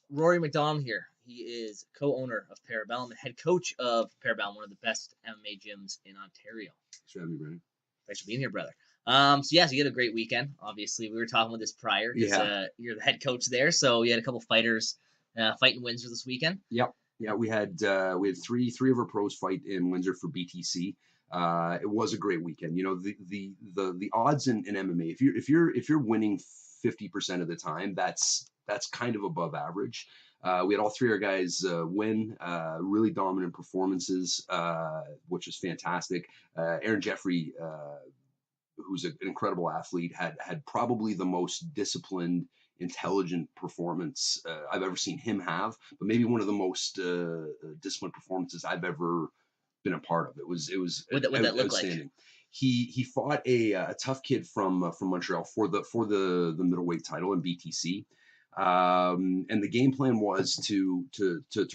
Rory McDonell here. He is co-owner of Parabellum and head coach of Parabellum, one of the best MMA gyms in Ontario. Thanks for having me, Brandon. Thanks for being here, brother. So you had a great weekend. Obviously, we were talking about this prior because you're the head coach there. So you had a couple fighters fight in Windsor this weekend. Yep. Yeah, we had three of our pros fight in Windsor for BTC. It was a great weekend. You know, the odds in MMA, if you're winning 50% of the time, that's kind of above average. We had all three of our guys win, really dominant performances, which is fantastic. Aaron Jeffrey, who's an incredible athlete, had probably the most disciplined, intelligent performance I've ever seen him have, but maybe one of the most disciplined performances I've ever been a part of. It was What that look outstanding. like? He fought a tough kid from Montreal for the middleweight title in BTC. And the game plan was to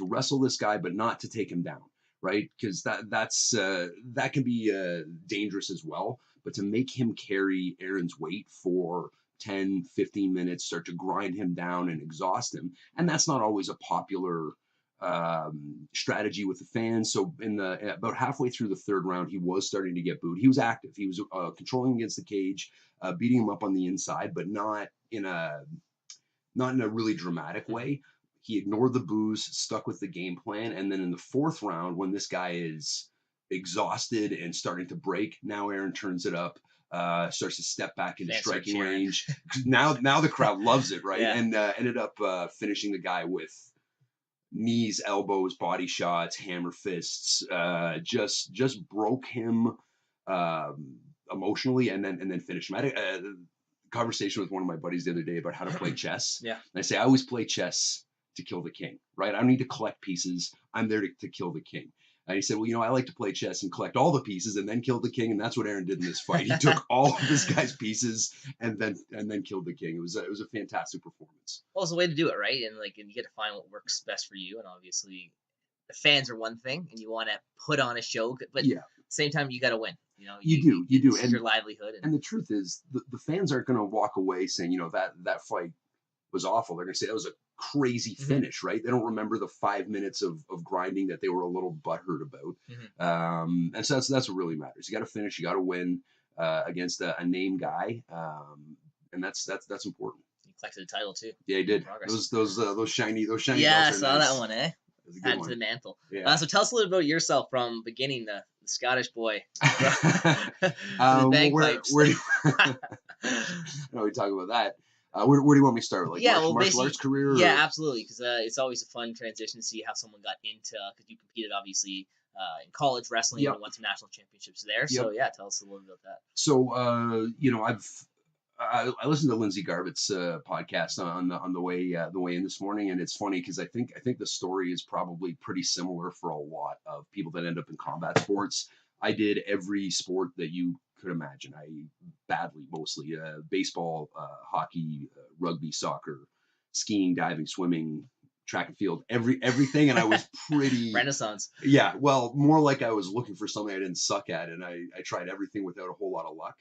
wrestle this guy, but not to take him down, right? Because that can be dangerous as well. But to make him carry Aaron's weight for 10, 15 minutes, start to grind him down and exhaust him, and that's not always a popular strategy with the fans. So about halfway through the third round, he was starting to get booed. He was active. He was controlling against the cage, beating him up on the inside, but not in a really dramatic way. He ignored the boos, stuck with the game plan, and then in the fourth round, when this guy is exhausted and starting to break, now Aaron turns it up, starts to step back into striking range. Now the crowd loves it, right? Yeah. And ended up finishing the guy with knees, elbows, body shots, hammer fists. Just broke him emotionally, and then finished him. I had a conversation with one of my buddies the other day about how to play chess. Yeah. And I say, I always play chess to kill the king, right? I don't need to collect pieces. I'm there to kill the king. And he said, well, I like to play chess and collect all the pieces and then kill the king. And that's what Aaron did in this fight. He took all of this guy's pieces and then killed the king. It was a fantastic performance. Well, it's the way to do it, right? And you get to find what works best for you. And obviously, the fans are one thing, and you want to put on a show, but at the same time, you got to win. You do. And your livelihood. And the truth is, the fans aren't going to walk away saying, that fight was awful. They're going to say that was a crazy finish, right? They don't remember the 5 minutes of grinding that they were a little butthurt about. And so that's what really matters. You got to finish. You got to win against a name guy, and that's important. He collected a title too. Yeah, he did. Those shiny. Yeah, I saw that one. Add to the mantle. Yeah. So tell us a little about yourself from beginning the Scottish boy. Bagpipes. Where do I know we talk about that. Where do you want me to start? Martial arts career? Yeah, absolutely. Because it's always a fun transition to see how someone got into. Because you competed obviously in college wrestling and won some national championships there. So yeah, tell us a little bit about that. So I listened to Lindsay Garbutt's podcast on the way in this morning, and it's funny because I think the story is probably pretty similar for a lot of people that end up in combat sports. I did every sport that you could imagine. Mostly baseball, hockey, rugby, soccer, skiing, diving, swimming, track and field, everything, and I was pretty Renaissance. Yeah, well, more like I was looking for something I didn't suck at, and I tried everything without a whole lot of luck.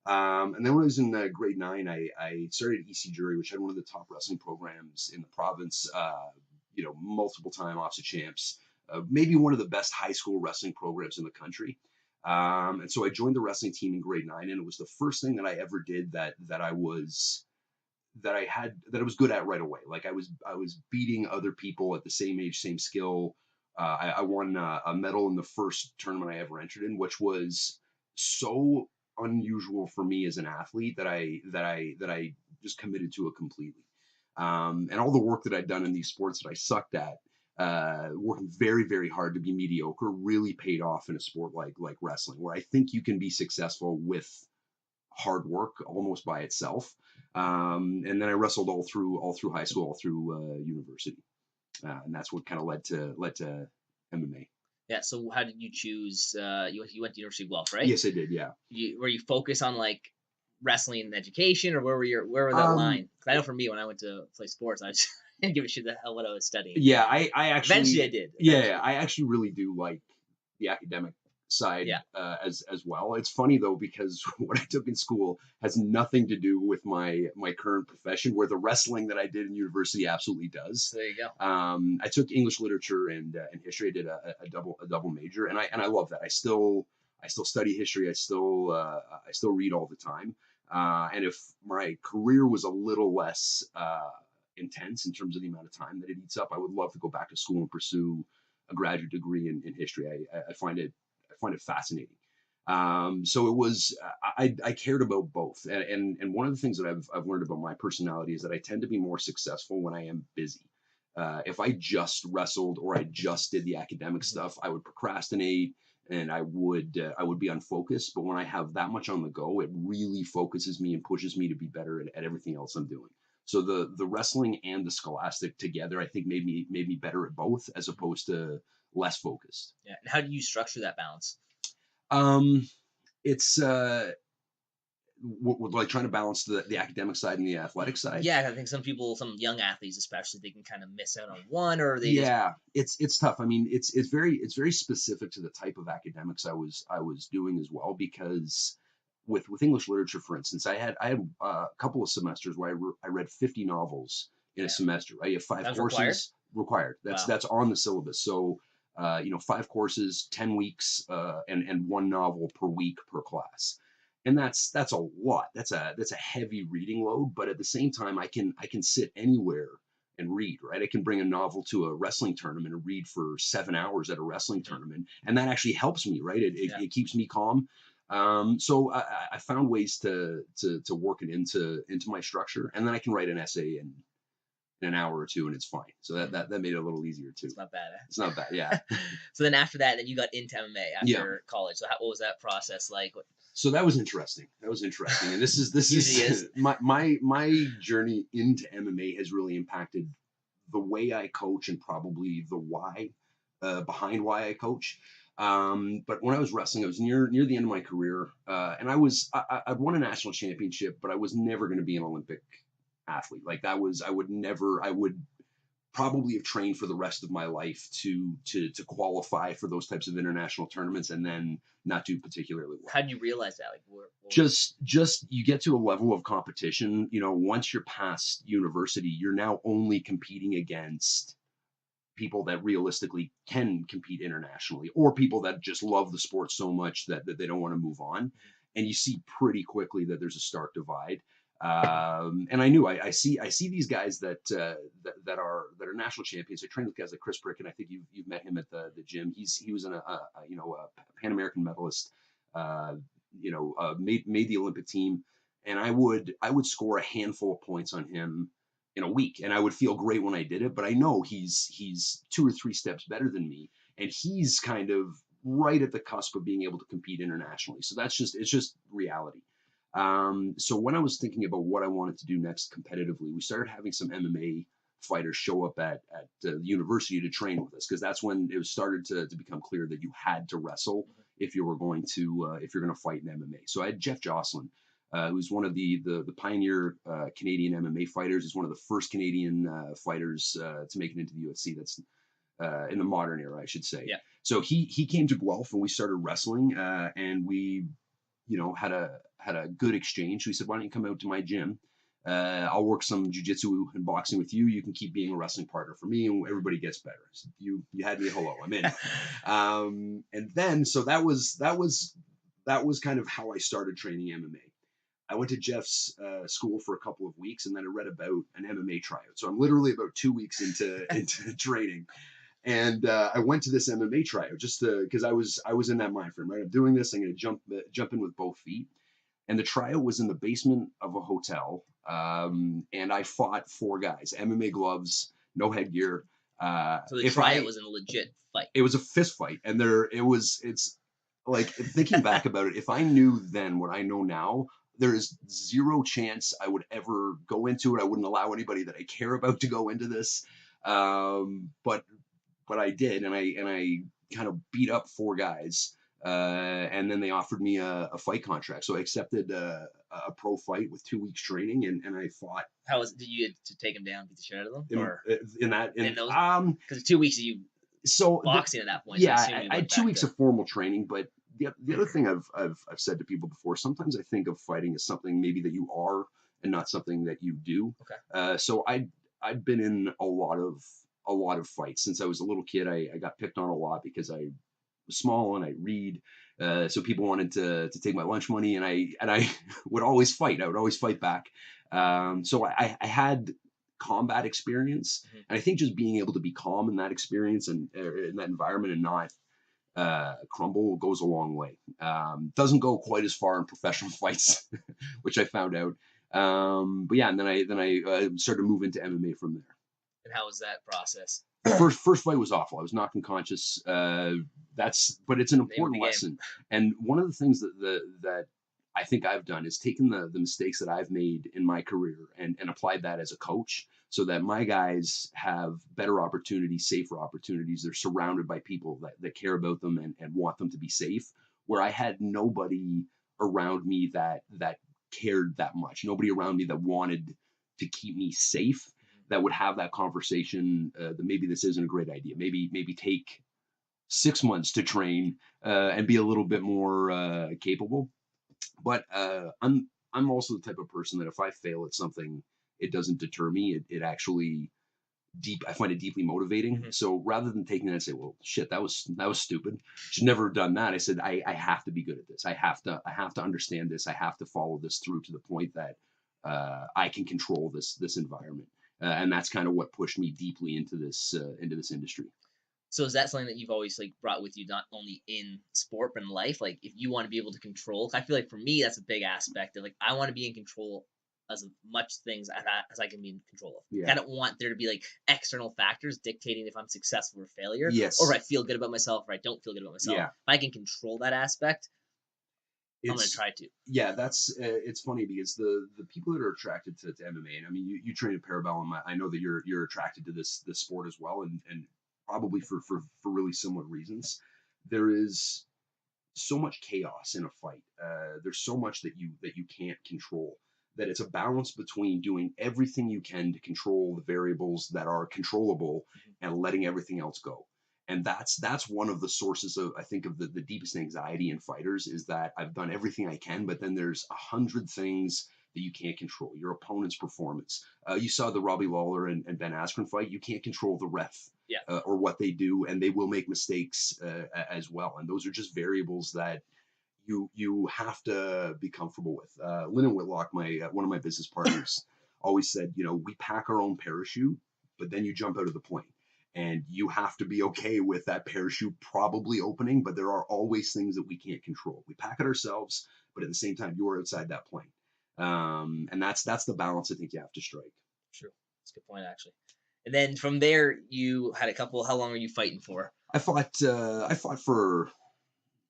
And then when I was in grade 9, I started at EC Jury, which had one of the top wrestling programs in the province. Multiple time Officer champs, maybe one of the best high school wrestling programs in the country. And so I joined the wrestling team in grade 9, and it was the first thing that I ever did that I was good at right away. Like I was beating other people at the same age, same skill. I won a medal in the first tournament I ever entered in, which was so unusual for me as an athlete that I just committed to it completely. And all the work that I'd done in these sports that I sucked at, working very, very hard to be mediocre, really paid off in a sport like wrestling, where I think you can be successful with hard work almost by itself. And then I wrestled all through high school, all through university, and that's what kind of led to MMA. Yeah. So how did you choose? You went to University of Guelph, right? Yes, I did. Yeah. Were you focused on wrestling and education, or where was that line? Because I know for me, when I went to play sports, I just didn't give a shit the hell what I was studying. Yeah, I actually eventually I did. Yeah, I actually really do like the academic side as well. It's funny though, because what I took in school has nothing to do with my current profession, where the wrestling that I did in university absolutely does. So there you go. I took English literature and history. I did a double major, and I love that. I still study history. I still read all the time. And if my career was a little less intense in terms of the amount of time that it eats up, I would love to go back to school and pursue a graduate degree in history. I find it fascinating. So it was, I cared about both. And one of the things that I've learned about my personality is that I tend to be more successful when I am busy. If I just wrestled or I just did the academic stuff, I would procrastinate and I would be unfocused. But when I have that much on the go, it really focuses me and pushes me to be better at everything else I'm doing. So the wrestling and the scholastic together, I think, made me better at both, as opposed to less focused. Yeah. And how do you structure that balance? It's like trying to balance the academic side and the athletic side. Yeah, I think some young athletes especially, they can kind of miss out on one, or they it's tough. I mean, it's very specific to the type of academics I was doing as well, because with English literature, for instance, I had a couple of semesters where I read 50 novels in a semester. Right? You have 5 courses required. That's on the syllabus. So 5 courses, 10 weeks, and 1 novel per week per class. And that's a lot. That's a heavy reading load. But at the same time, I can sit anywhere and read. Right? I can bring a novel to a wrestling tournament and read for 7 hours at a wrestling tournament, and that actually helps me. Right? It keeps me calm. So I found ways to work it into my structure, and then I can write an essay in an hour or two, and it's fine. So that made it a little easier too. It's not bad. It's not bad. Yeah. So then after that, then you got into MMA after college. So what was that process like? So that was interesting. And this is my journey into MMA has really impacted the way I coach, and probably the why behind why I coach. But when I was wrestling, I was near the end of my career, and I'd won a national championship, but I was never going to be an Olympic athlete. Like I would probably have trained for the rest of my life to qualify for those types of international tournaments, and then not do particularly well. How did you realize that? Just you get to a level of competition, once you're past university, you're now only competing against people that realistically can compete internationally, or people that just love the sport so much that they don't want to move on. And you see pretty quickly that there's a stark divide. And I knew I see these guys that are national champions. I trained with guys like Chris Prick, and I think you've met him at the gym. He was a Pan American medalist. Made the Olympic team, and I would score a handful of points on him in a week, and I would feel great when I did it. But I know he's 2 or 3 steps better than me, and he's kind of right at the cusp of being able to compete internationally. So it's just reality. So when I was thinking about what I wanted to do next competitively, we started having some MMA fighters show up at the university to train with us, because that's when it was started to become clear that you had to wrestle if you're going to fight in MMA. So I had Jeff Jocelyn, who's one of the pioneer Canadian MMA fighters. He's one of the first Canadian fighters to make it into the UFC. That's in the modern era, I should say. Yeah. So he came to Guelph, and we started wrestling, and we had a good exchange. So he said, "Why don't you come out to my gym? I'll work some jiu-jitsu and boxing with you. You can keep being a wrestling partner for me, and everybody gets better." So you had me, hello, I'm in. And then so that was kind of how I started training MMA. I went to Jeff's school for a couple of weeks, and then I read about an MMA tryout. So I'm literally about 2 weeks into training. And I went to this MMA tryout just because I was in that mind frame, right? I'm doing this. I'm going to jump in with both feet. And the tryout was in the basement of a hotel. And I fought 4 guys, MMA gloves, no headgear. So the tryout was a legit fight. It was a fist fight. And it's like, thinking back about it, if I knew then what I know now, there is 0 chance I would ever go into it. I wouldn't allow anybody that I care about to go into this. But I did, and I kind of beat up 4 guys, and then they offered me a fight contract. So I accepted a pro fight with 2 weeks training, and I fought. How was it? Did you get to take them down, beat the shit out of them, because 2 weeks of you boxing at that point? Yeah, so I had 2 weeks of formal training, but the other thing I've said to people before, sometimes I think of fighting as something maybe that you are and not something that you do. Okay. So I've been in a lot of fights since I was a little kid. I got picked on a lot because I was small and I read. So people wanted to take my lunch money, and I would always fight. I would always fight back. So I had combat experience, and I think just being able to be calm in that experience and in that environment and not crumble goes a long way. Doesn't go quite as far in professional fights, which I found out. But yeah, and then I started to move into MMA from there. And how was that process? First fight was awful. I was knocked unconscious. But it's an important lesson. And one of the things that I think I've done is taken the mistakes that I've made in my career and applied that as a coach, so that my guys have better opportunities, safer opportunities. They're surrounded by people that care about them and want them to be safe, where I had nobody around me that cared that much, nobody around me that wanted to keep me safe, that would have that conversation that maybe this isn't a great idea. Maybe take 6 months to train and be a little bit more capable. But I'm also the type of person that if I fail at something, it doesn't deter me. It actually I find it deeply motivating. So rather than taking that and say, well, shit, that was stupid, should never have done that, I said, I have to be good at this. I have to understand this. I have to follow this through to the point that I can control this environment. And that's kind of what pushed me deeply into this industry. So is that something that you've always like brought with you, not only in sport but in life? Like, if you want to be able to control, I feel like for me that's a big aspect of, like, I want to be in control as much things as I can be in control of. Yeah. I don't want there to be like external factors dictating if I'm successful or failure, Yes. or if I feel good about myself or I don't feel good about myself. Yeah. If I can control that aspect, I'm gonna try to. Yeah, that's it's funny because the people that are attracted to MMA, and I mean, you train at Parabellum. I know that you're attracted to this sport as well, and probably for really similar reasons. There is so much chaos in a fight. There's so much that you can't control, that it's a balance between doing everything you can to control the variables that are controllable and letting everything else go. And that's one of the sources of, I think, of the deepest anxiety in fighters, is that I've done everything I can, but then there's 100 things that you can't control. Your opponent's performance. You saw the Robbie Lawler and Ben Askren fight. You can't control the ref or what they do, and they will make mistakes as well. And those are just variables that you have to be comfortable with. Lyndon Whitlock, one of my business partners, always said, we pack our own parachute, but then you jump out of the plane. And you have to be okay with that parachute probably opening, but there are always things that we can't control. We pack it ourselves, but at the same time, you're outside that plane. And that's the balance I think you have to strike. True. That's a good point, actually. And then from there, you had a couple. How long were you fighting for? I fought for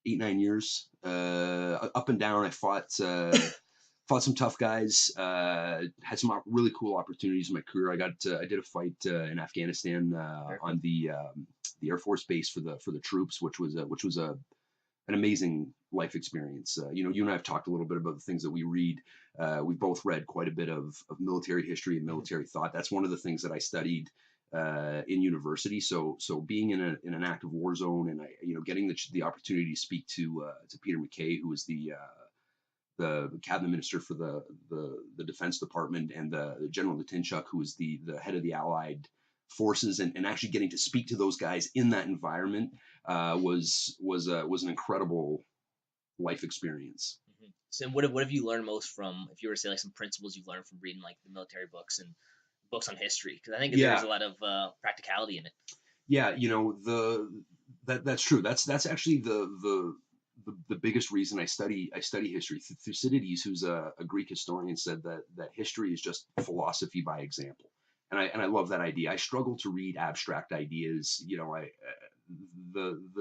8-9 years, up and down. I fought some tough guys. Had some really cool opportunities in my career. I did a fight in Afghanistan on the Air Force base for the troops, which was an amazing life experience. You and I have talked a little bit about the things that we read. We both read quite a bit of military history and military thought. That's one of the things that I studied in university. So being in an active war zone, and getting the opportunity to speak to Peter MacKay, who was the cabinet minister for the Defense Department, and the General Latinchuk, who was the head of the Allied forces, and actually getting to speak to those guys in that environment was an incredible life experience. So what have you learned most from, if you were to say, like, some principles you've learned from reading like the military books and books on history? Because I think there's a lot of practicality in it. Yeah, that's true. That's actually the biggest reason I study history. Thucydides, who's a Greek historian, said that history is just philosophy by example, and I love that idea. I struggle to read abstract ideas.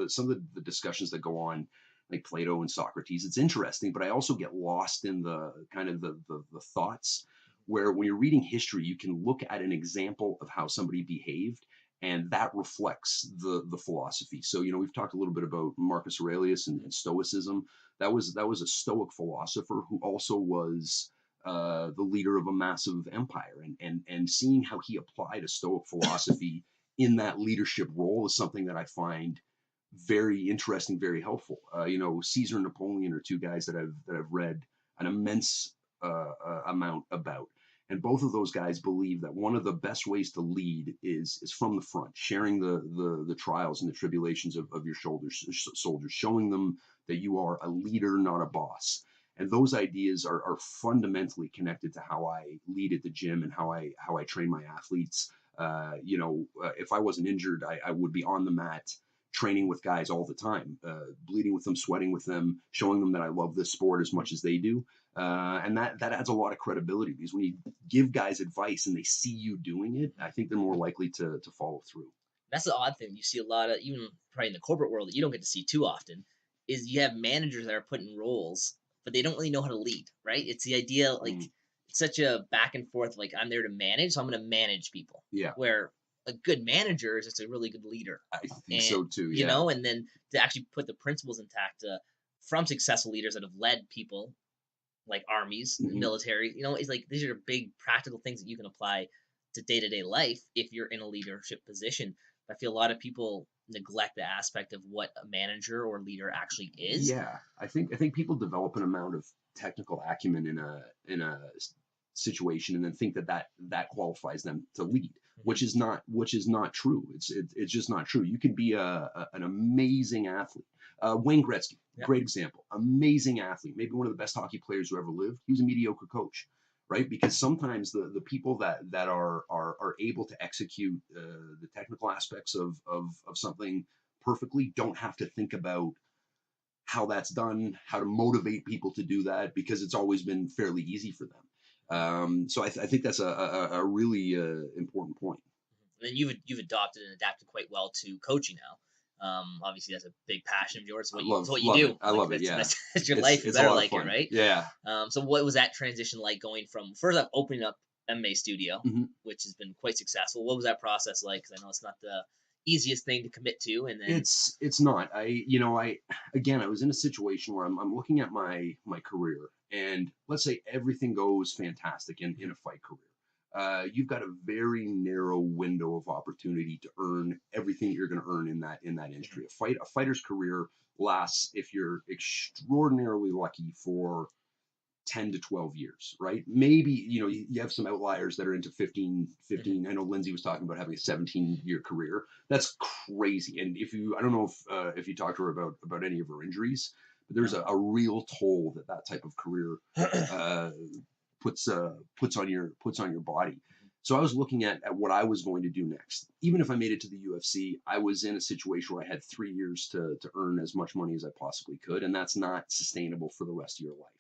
Some of the discussions that go on, like Plato and Socrates, it's interesting, but I also get lost in the kind of the thoughts, where when you're reading history, you can look at an example of how somebody behaved, and that reflects the philosophy. So, we've talked a little bit about Marcus Aurelius and Stoicism. That was a Stoic philosopher who also was the leader of a massive empire, and seeing how he applied a Stoic philosophy in that leadership role is something that I find very interesting, very helpful. You know, Caesar and Napoleon are two guys that I've read an immense amount about. And both of those guys believe that one of the best ways to lead is from the front, sharing the trials and the tribulations of your soldiers, showing them that you are a leader, not a boss. And those ideas are fundamentally connected to how I lead at the gym and how I train my athletes. You know, if I wasn't injured, I would be on the mat training with guys all the time, bleeding with them, sweating with them, showing them that I love this sport as much as they do. And that adds a lot of credibility, because when you give guys advice and they see you doing it, I think they're more likely to follow through. That's the odd thing. You see a lot of, even probably in the corporate world, that you don't get to see too often, is you have managers that are put in roles, but they don't really know how to lead, right? It's the idea, like, Mm, it's such a back and forth, like, I'm there to manage, so I'm going to manage people. yeah, Where a good manager is just a really good leader. I think And, so too. Yeah. and then to actually put the principles intact from successful leaders that have led people like armies, Hmm. military, it's like these are big practical things that you can apply to day-to-day life if you're in a leadership position. I feel a lot of people neglect the aspect of what a manager or leader actually is. Yeah, I think people develop an amount of technical acumen in a situation, and then think that qualifies them to lead, Hmm. which is not true. It's just not true. You could be an amazing athlete. Wayne Gretzky, Yeah. great example, amazing athlete, maybe one of the best hockey players who ever lived. He was a mediocre coach, right? Because sometimes the people that are able to execute the technical aspects of something perfectly don't have to think about how that's done, how to motivate people to do that, because it's always been fairly easy for them. So I think that's a really important point. And then you've adopted and adapted quite well to coaching now. Obviously, that's a big passion of yours. I It's what you love do. it. I Like love it. Yeah, that's your life. You it's a better lot of like it, fun. right? Yeah. So what was that transition like, going from first up opening up MMA studio, Mhm. which has been quite successful? What was that process like? Because I know it's not the easiest thing to commit to, and then It's not. I again, I was in a situation where I'm looking at my career, and let's say everything goes fantastic in a fight career. You've got a very narrow window of opportunity to earn everything you're going to earn in that industry. A fighter's career lasts, if you're extraordinarily lucky, for 10 to 12 years, right? Maybe, you have some outliers that are into 15. I know Lindsay was talking about having a 17-year career. That's crazy. And I don't know if you talked to her about any of her injuries, but there's a real toll that type of career uh, puts on your body. So I was looking at what I was going to do next. Even if I made it to the UFC, I was in a situation where I had 3 years to earn as much money as I possibly could, and that's not sustainable for the rest of your life.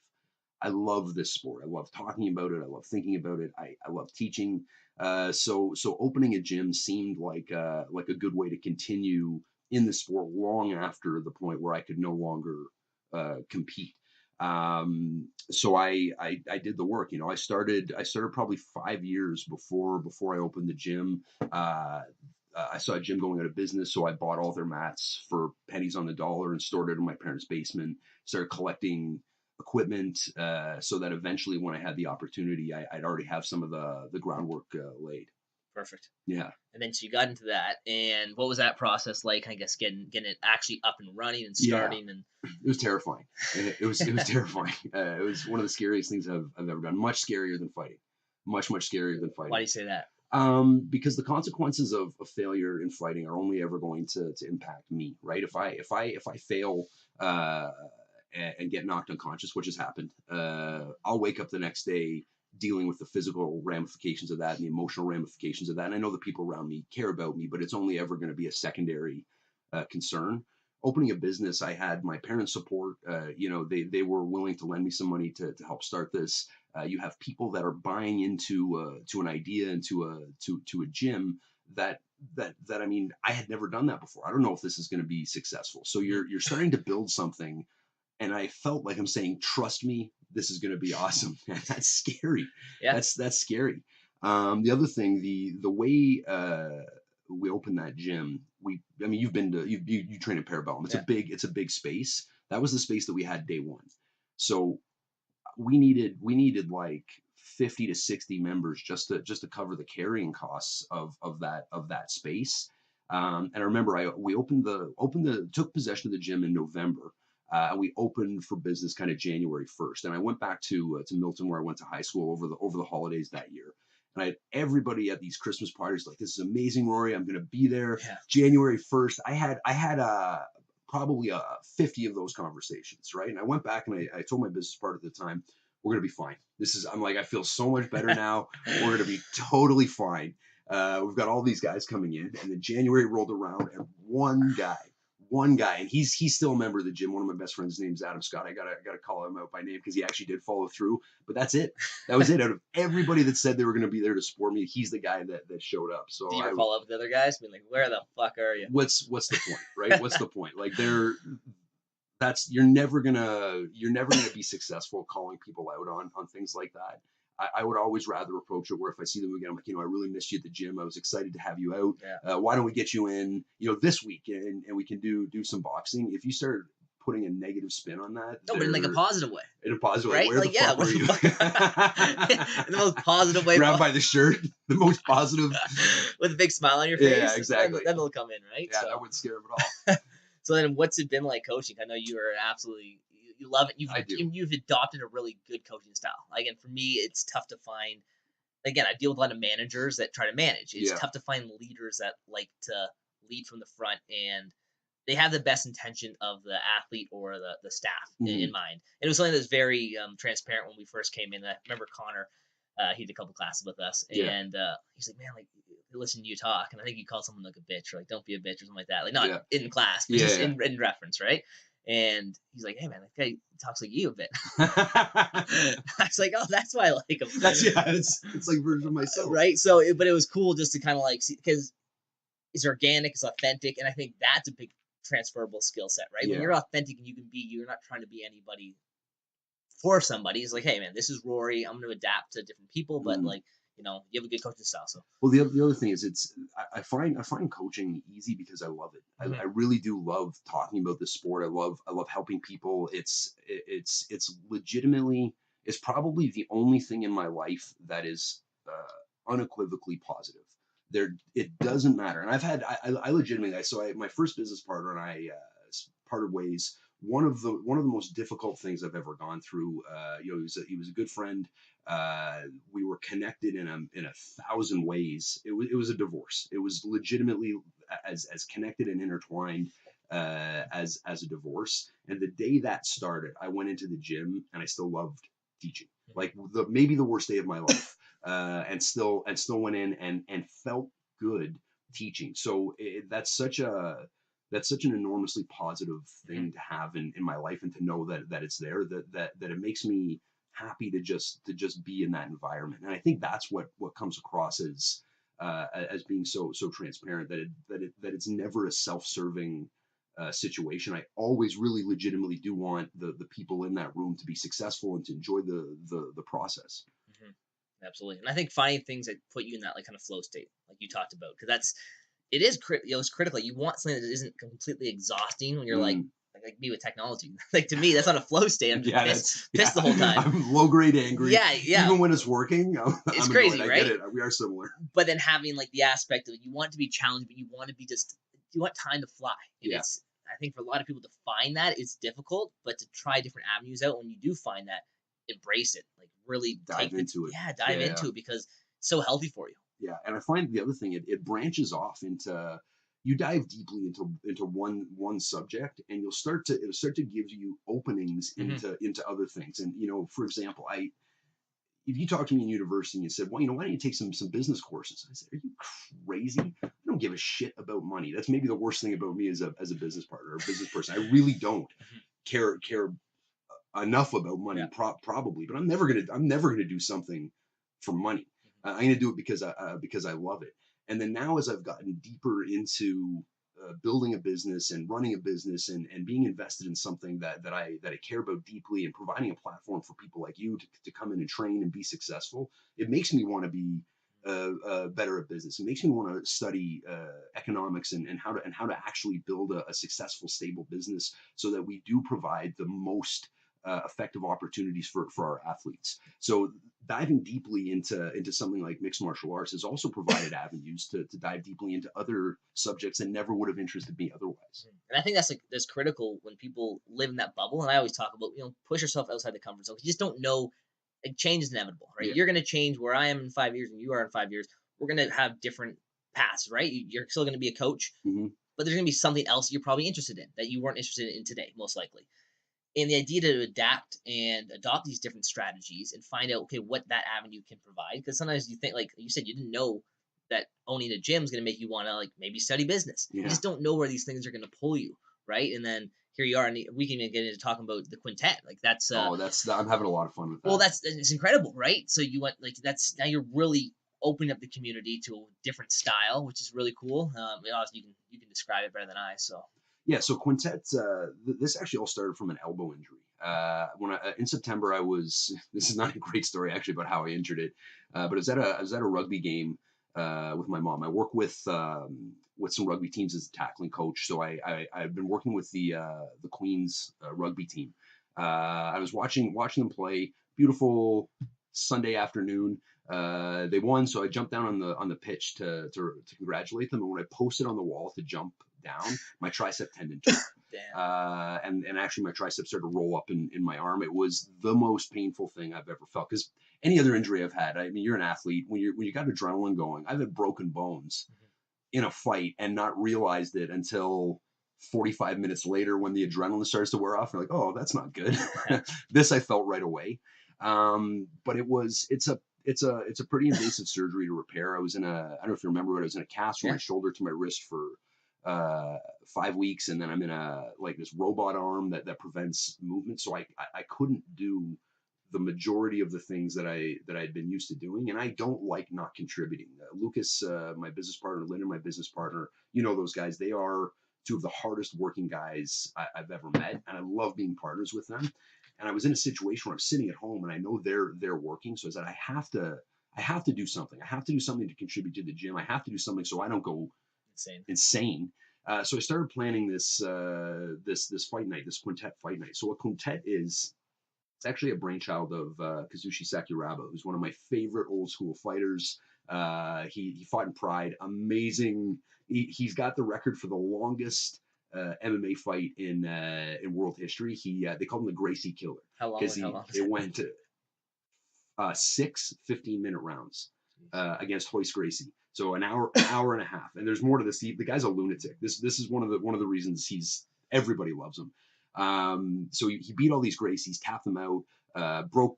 I love this sport. I love talking about it. I love thinking about it. I love teaching. So opening a gym seemed like a good way to continue in the sport long after the point where I could no longer compete. So I did the work. I started probably 5 years before I opened the gym. I saw a gym going out of business, so I bought all their mats for pennies on the dollar and stored it in my parents' basement. Started collecting equipment, so that eventually, when I had the opportunity, I'd already have some of the groundwork laid. perfect. Yeah, And then so you got into that, and what was that process like? I guess getting it actually up and running and yeah, starting, and it was terrifying. It was terrifying. It was one of the scariest things I've ever done. Much scarier than fighting. Much scarier than why do fighting. you say that? Because the consequences of failure in fighting are only ever going to impact me, right? If I fail and get knocked unconscious, which has happened, I'll wake up the next day dealing with the physical ramifications of that and the emotional ramifications of that. And I know the people around me care about me, but it's only ever going to be a secondary concern. Opening a business, I had my parents' support. They were willing to lend me some money to help start this. You have people that are buying into to an idea, into a gym that I mean, I had never done that before. I don't know if this is going to be successful. So Mhm. you're starting to build something, and I felt like I'm saying, trust me, this is going to be awesome. That's scary. Yeah. That's scary. The other thing, the way we opened that gym, I mean, you train in Parabellum. Yeah. It's a big space. That was the space that we had day one. So we needed like 50 to 60 members just to cover the carrying costs of that space. And I remember we took possession of the gym in November. And we opened for business kind of January 1st. And I went back to Milton, where I went to high school over the holidays that year. And I had everybody at these Christmas parties like, "This is amazing, Rory. I'm going to be there Yeah. January 1st." I had probably 50 of those conversations, right? And I went back and I told my business partner at the time, "We're going to be fine. I'm like, I feel so much better now. We're going to be totally fine. We've got all these guys coming in." And then January rolled around, and one guy, and he's still a member of the gym. One of my best friends' name's Adam Scott. I gotta call him out by name because he actually did follow through. But that's it. That was it. Out of everybody that said they were going to be there to support me, he's the guy that showed up. So Do you ever follow up with the other guys? Being like, where the fuck are you? What's the point, right? What's the point? Like you're never gonna be successful calling people out on things like that. I would always rather approach it where if I see them again, I'm like, I really missed you at the gym. I was excited to have you out. Yeah. Why don't we get you in, this week and we can do some boxing. If you start putting a negative spin on that, no, but in like a positive way. In a positive right? way. Where like, the fuck were you? In the most positive way. Grab by the shirt. The most positive. With a big smile on your face. Yeah, exactly. Then they'll come in, right? Yeah, that wouldn't scare them at all. So then what's it been like coaching? I know you are absolutely, you love it. I do. You've adopted a really good coaching style. Again, for me, it's tough to find, again, I deal with a lot of managers that try to manage. It's tough to find leaders that like to lead from the front, and they have the best intention of the athlete or the staff in mind. And it was something that was very transparent when we first came in. I remember Connor, he did a couple classes with us, and he's like, "Man, like, listen to you talk." And I think you called someone like a bitch, or like, "Don't be a bitch," or something like that. Like, not in class, but just in reference, right? And he's like, "Hey, man, that guy talks like you a bit." I was like, "Oh, that's why I like him." It's like version of myself, right? So, but it was cool just to kind of like see, because it's organic, it's authentic, and I think that's a big transferable skill set, right? When you're authentic and you're not trying to be anybody for somebody. It's like, "Hey, man, this is Rory. I'm going to adapt to different people, but like, you have a good coaching style." So, well, the other thing is, I find coaching easy because I love it. I really do love talking about the sport. I love helping people. It's legitimately, it's probably the only thing in my life that is unequivocally positive. It doesn't matter. And I legitimately, my first business partner and I parted ways. One of the most difficult things I've ever gone through. He was a good friend. We were connected in a thousand ways. It was a divorce. It was legitimately as connected and intertwined as a divorce. And the day that started, I went into the gym and I still loved teaching. Like maybe the worst day of my life. And still went in and felt good teaching. So that's such an enormously positive thing to have in my life, and to know that it's there, that it makes me happy to just be in that environment. And I think that's what comes across as being so transparent, that it's never a self-serving situation. I always really legitimately do want the people in that room to be successful and to enjoy the process. Absolutely. And I think finding things that put you in that like kind of flow state, like you talked about, because it's critical. You want something that isn't completely exhausting when you're like me with technology. Like, to me, that's not a flow state. I'm just pissed the whole time. I'm low grade angry. Yeah. Even when it's working, it's I'm crazy, annoyed. right? I get it. We are similar. But then having like the aspect of, you want to be challenged, but you want time to fly. And I think for a lot of people to find that, it's difficult, but to try different avenues out, when you do find that, embrace it. Like, really dive into it. Yeah, dive into it, because it's so healthy for you. Yeah, and I find the other thing, it branches off into, you dive deeply into one subject, and it'll start to give you openings into other things. And for example, if you talk to me in university and you said, well, why don't you take some business courses? I said, are you crazy? I don't give a shit about money. That's maybe the worst thing about me as a business partner or business person. I really don't care enough about money, probably, but I'm never gonna do something for money. I'm gonna do it because I love it. And then now, as I've gotten deeper into building a business and running a business and being invested in something that I care about deeply, and providing a platform for people like you to come in and train and be successful, it makes me want to be better at business. It makes me want to study economics and how to actually build a successful, stable business, so that we do provide the most effective opportunities for our athletes. So diving deeply into something like mixed martial arts has also provided avenues to dive deeply into other subjects that never would have interested me otherwise. And I think that's critical when people live in that bubble. And I always talk about, push yourself outside the comfort zone. You just don't know. Like, change is inevitable, right? Yeah. You're going to change where I am in 5 years and you are in 5 years. We're going to have different paths, right? You're still going to be a coach, Mm-hmm. but there's going to be something else you're probably interested in that you weren't interested in today, most likely. And the idea to adapt and adopt these different strategies and find out, okay, what that avenue can provide. Because sometimes you think, like you said, you didn't know that owning a gym is going to make you want to, like, maybe study business. Yeah. You just don't know where these things are going to pull you, right? And then here you are, and we can even get into talking about the quintet. Like, that's I'm having a lot of fun with that. well, it's incredible, right? So you went, like, that's now you're really opening up the community to a different style, which is really cool. Obviously you can describe it better than I. So yeah, so quintet. This actually all started from an elbow injury. In September, This is not a great story actually about how I injured it, but I was at a rugby game with my mom. I work with some rugby teams as a tackling coach, so I've been working with the Queens rugby team. I was watching them play. Beautiful Sunday afternoon. They won, so I jumped down on the pitch to congratulate them. And when I posted on the wall to jump down, my tricep tendon tore. And actually my tricep started to roll up in my arm. It was the most painful thing I've ever felt, because any other injury I've had, I mean, you're an athlete, when you got adrenaline going, I've had broken bones in a fight and not realized it until 45 minutes later when the adrenaline starts to wear off. You're like, oh, that's not good. This I felt right away. But it's a pretty invasive surgery to repair. I don't know if you remember, but I was in a cast from my shoulder to my wrist for 5 weeks, and then I'm in this robot arm that prevents movement. So I couldn't do the majority of the things that I'd been used to doing, and I don't like not contributing. Lucas, my business partner, Lyndon, my business partner, those guys. They are two of the hardest working guys I've ever met, and I love being partners with them. And I was in a situation where I'm sitting at home, and I know they're working, so I said I have to do something. I have to do something to contribute to the gym. I have to do something so I don't go insane. So I started planning this fight night, this quintet fight night. So a quintet is, it's actually a brainchild of Kazushi Sakuraba, who's one of my favorite old school fighters. He fought in Pride. Amazing. He's got the record for the longest MMA fight in world history. They call him the Gracie Killer. How long? It went to 6 15-minute rounds against Hoist Gracie. So an hour and a half. And there's more to this. The guy's a lunatic. This is one of the reasons everybody loves him. So he beat all these Gracies, tapped them out, broke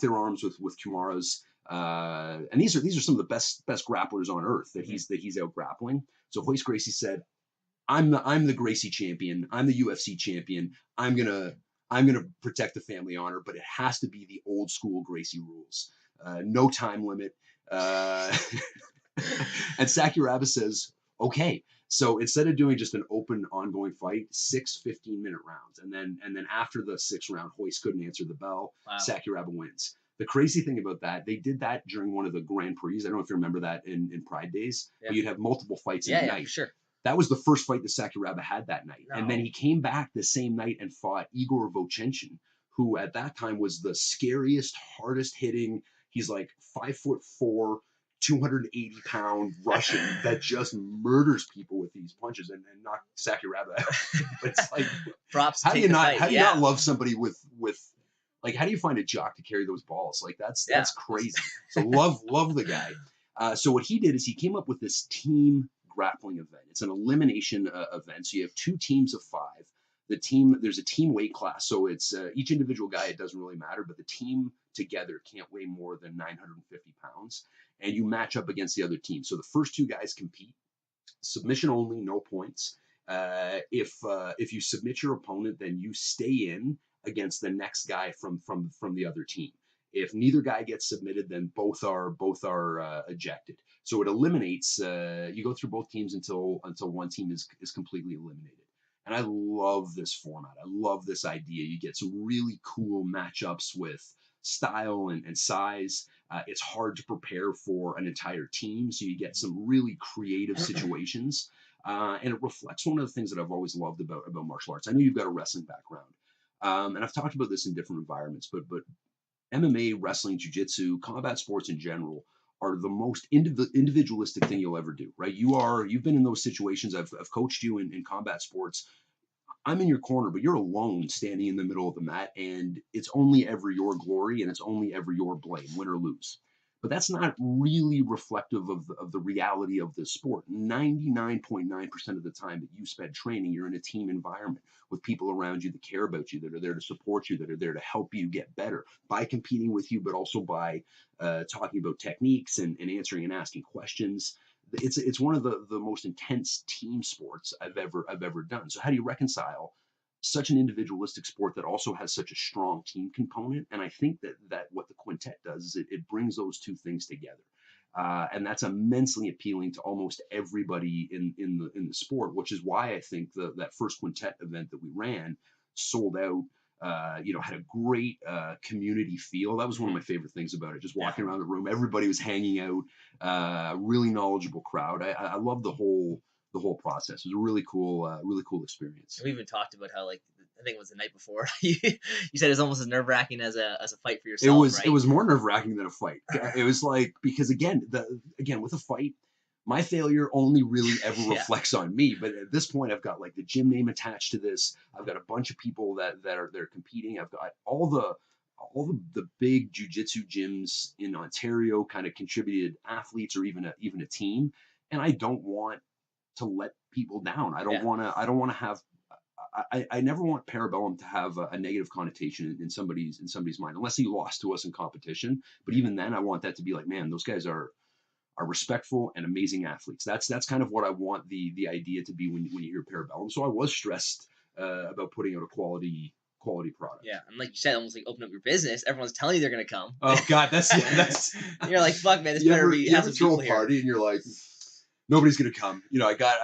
their arms with Kimaras. And these are some of the best grapplers on earth that he's out grappling. So Hoist Gracie said, I'm the Gracie champion. I'm the UFC champion. I'm gonna protect the family honor, but it has to be the old school Gracie rules. No time limit. And Sakuraba says, okay. So instead of doing just an open ongoing fight, 6 15-minute rounds. And then after the 6th round, Hoist couldn't answer the bell. Wow. Sakuraba wins. The crazy thing about that, they did that during one of the Grand Prix. I don't know if you remember that in Pride days. Yeah. But you'd have multiple fights in a night. Sure. That was the first fight that Sakuraba had that night. No. And then he came back the same night and fought Igor Vochenchin, who at that time was the scariest, hardest hitting. He's like 5'4", 280-pound Russian that just murders people with these punches and knock Sakuraba out. It's like, props. How do you not love somebody with like, how do you find a jock to carry those balls? Like that's crazy. So love the guy. So what he did is he came up with this team grappling event. It's an elimination event. So you have 2 teams of 5. There's a team weight class. So it's each individual guy, it doesn't really matter, but the team together can't weigh more than 950 pounds. And you match up against the other team. So the first 2 guys compete. Submission only, no points. If you submit your opponent, then you stay in against the next guy from the other team. If neither guy gets submitted, then both are ejected. So it eliminates. You go through both teams until one team is completely eliminated. And I love this format. I love this idea. You get some really cool matchups with style and size. It's hard to prepare for an entire team, so you get some really creative situations. And it reflects one of the things that I've always loved about martial arts. I know you've got a wrestling background. And I've talked about this in different environments, but MMA, wrestling, jiu-jitsu, combat sports in general are the most individualistic thing you'll ever do, right? You've been in those situations. I've coached you in combat sports. I'm in your corner, but you're alone standing in the middle of the mat, and it's only ever your glory and it's only ever your blame, win or lose. But that's not really reflective of the reality of the sport. 99.9% of the time that you spend training, you're in a team environment with people around you that care about you, that are there to support you, that are there to help you get better by competing with you, but also by talking about techniques and answering and asking questions. It's one of the most intense team sports I've ever done. So how do you reconcile such an individualistic sport that also has such a strong team component? And I think that what the quintet does is it brings those two things together. And that's immensely appealing to almost everybody in the sport, which is why I think that first quintet event that we ran sold out. Had a great community feel. That was one of my favorite things about it. Just walking around the room, everybody was hanging out. Really knowledgeable crowd. I love the whole process. It was a really cool experience. We even talked about how, like, I think it was the night before, you said it was almost as nerve-wracking as a fight for yourself. It was more nerve-wracking than a fight. It was like, because again with a fight, my failure only really ever reflects on me. But at this point, I've got like the gym name attached to this. I've got a bunch of people that are competing. I've got all the big jiu-jitsu gyms in Ontario kind of contributed athletes or even a team. And I don't want to let people down. I don't want to have. I never want Parabellum to have a negative connotation in somebody's mind, unless he lost to us in competition. But even then, I want that to be like, man, those guys are respectful and amazing athletes. That's kind of what I want the idea to be when you hear Parabellum. So I was stressed about putting out a quality product. Yeah, and like you said, almost like open up your business. Everyone's telling you they're gonna come. Oh God, that's You're like, fuck, man, this better be. You ever throw a party and you're like, nobody's gonna come. I got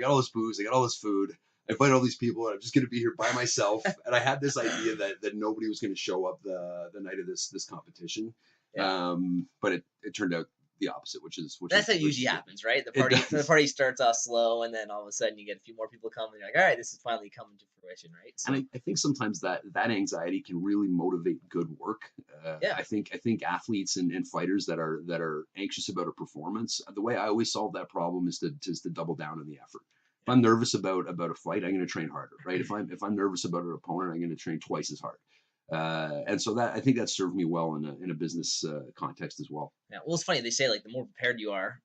all this booze, I got all this food. I invite all these people, and I'm just going to be here by myself. And I had this idea that nobody was going to show up the night of this competition. Yeah. But it turned out the opposite, which that's how it usually happens, right? The party starts off slow, and then all of a sudden you get a few more people coming. And you're like, all right, this is finally coming to fruition, right? So, and I think sometimes that anxiety can really motivate good work. I think athletes and fighters that are anxious about a performance, the way I always solve that problem is to double down on the effort. If I'm nervous about a fight, I'm going to train harder, right? If I'm nervous about an opponent, I'm going to train twice as hard. And so I think that served me well in a business context as well. Yeah, well, it's funny. They say, like, the more prepared you are,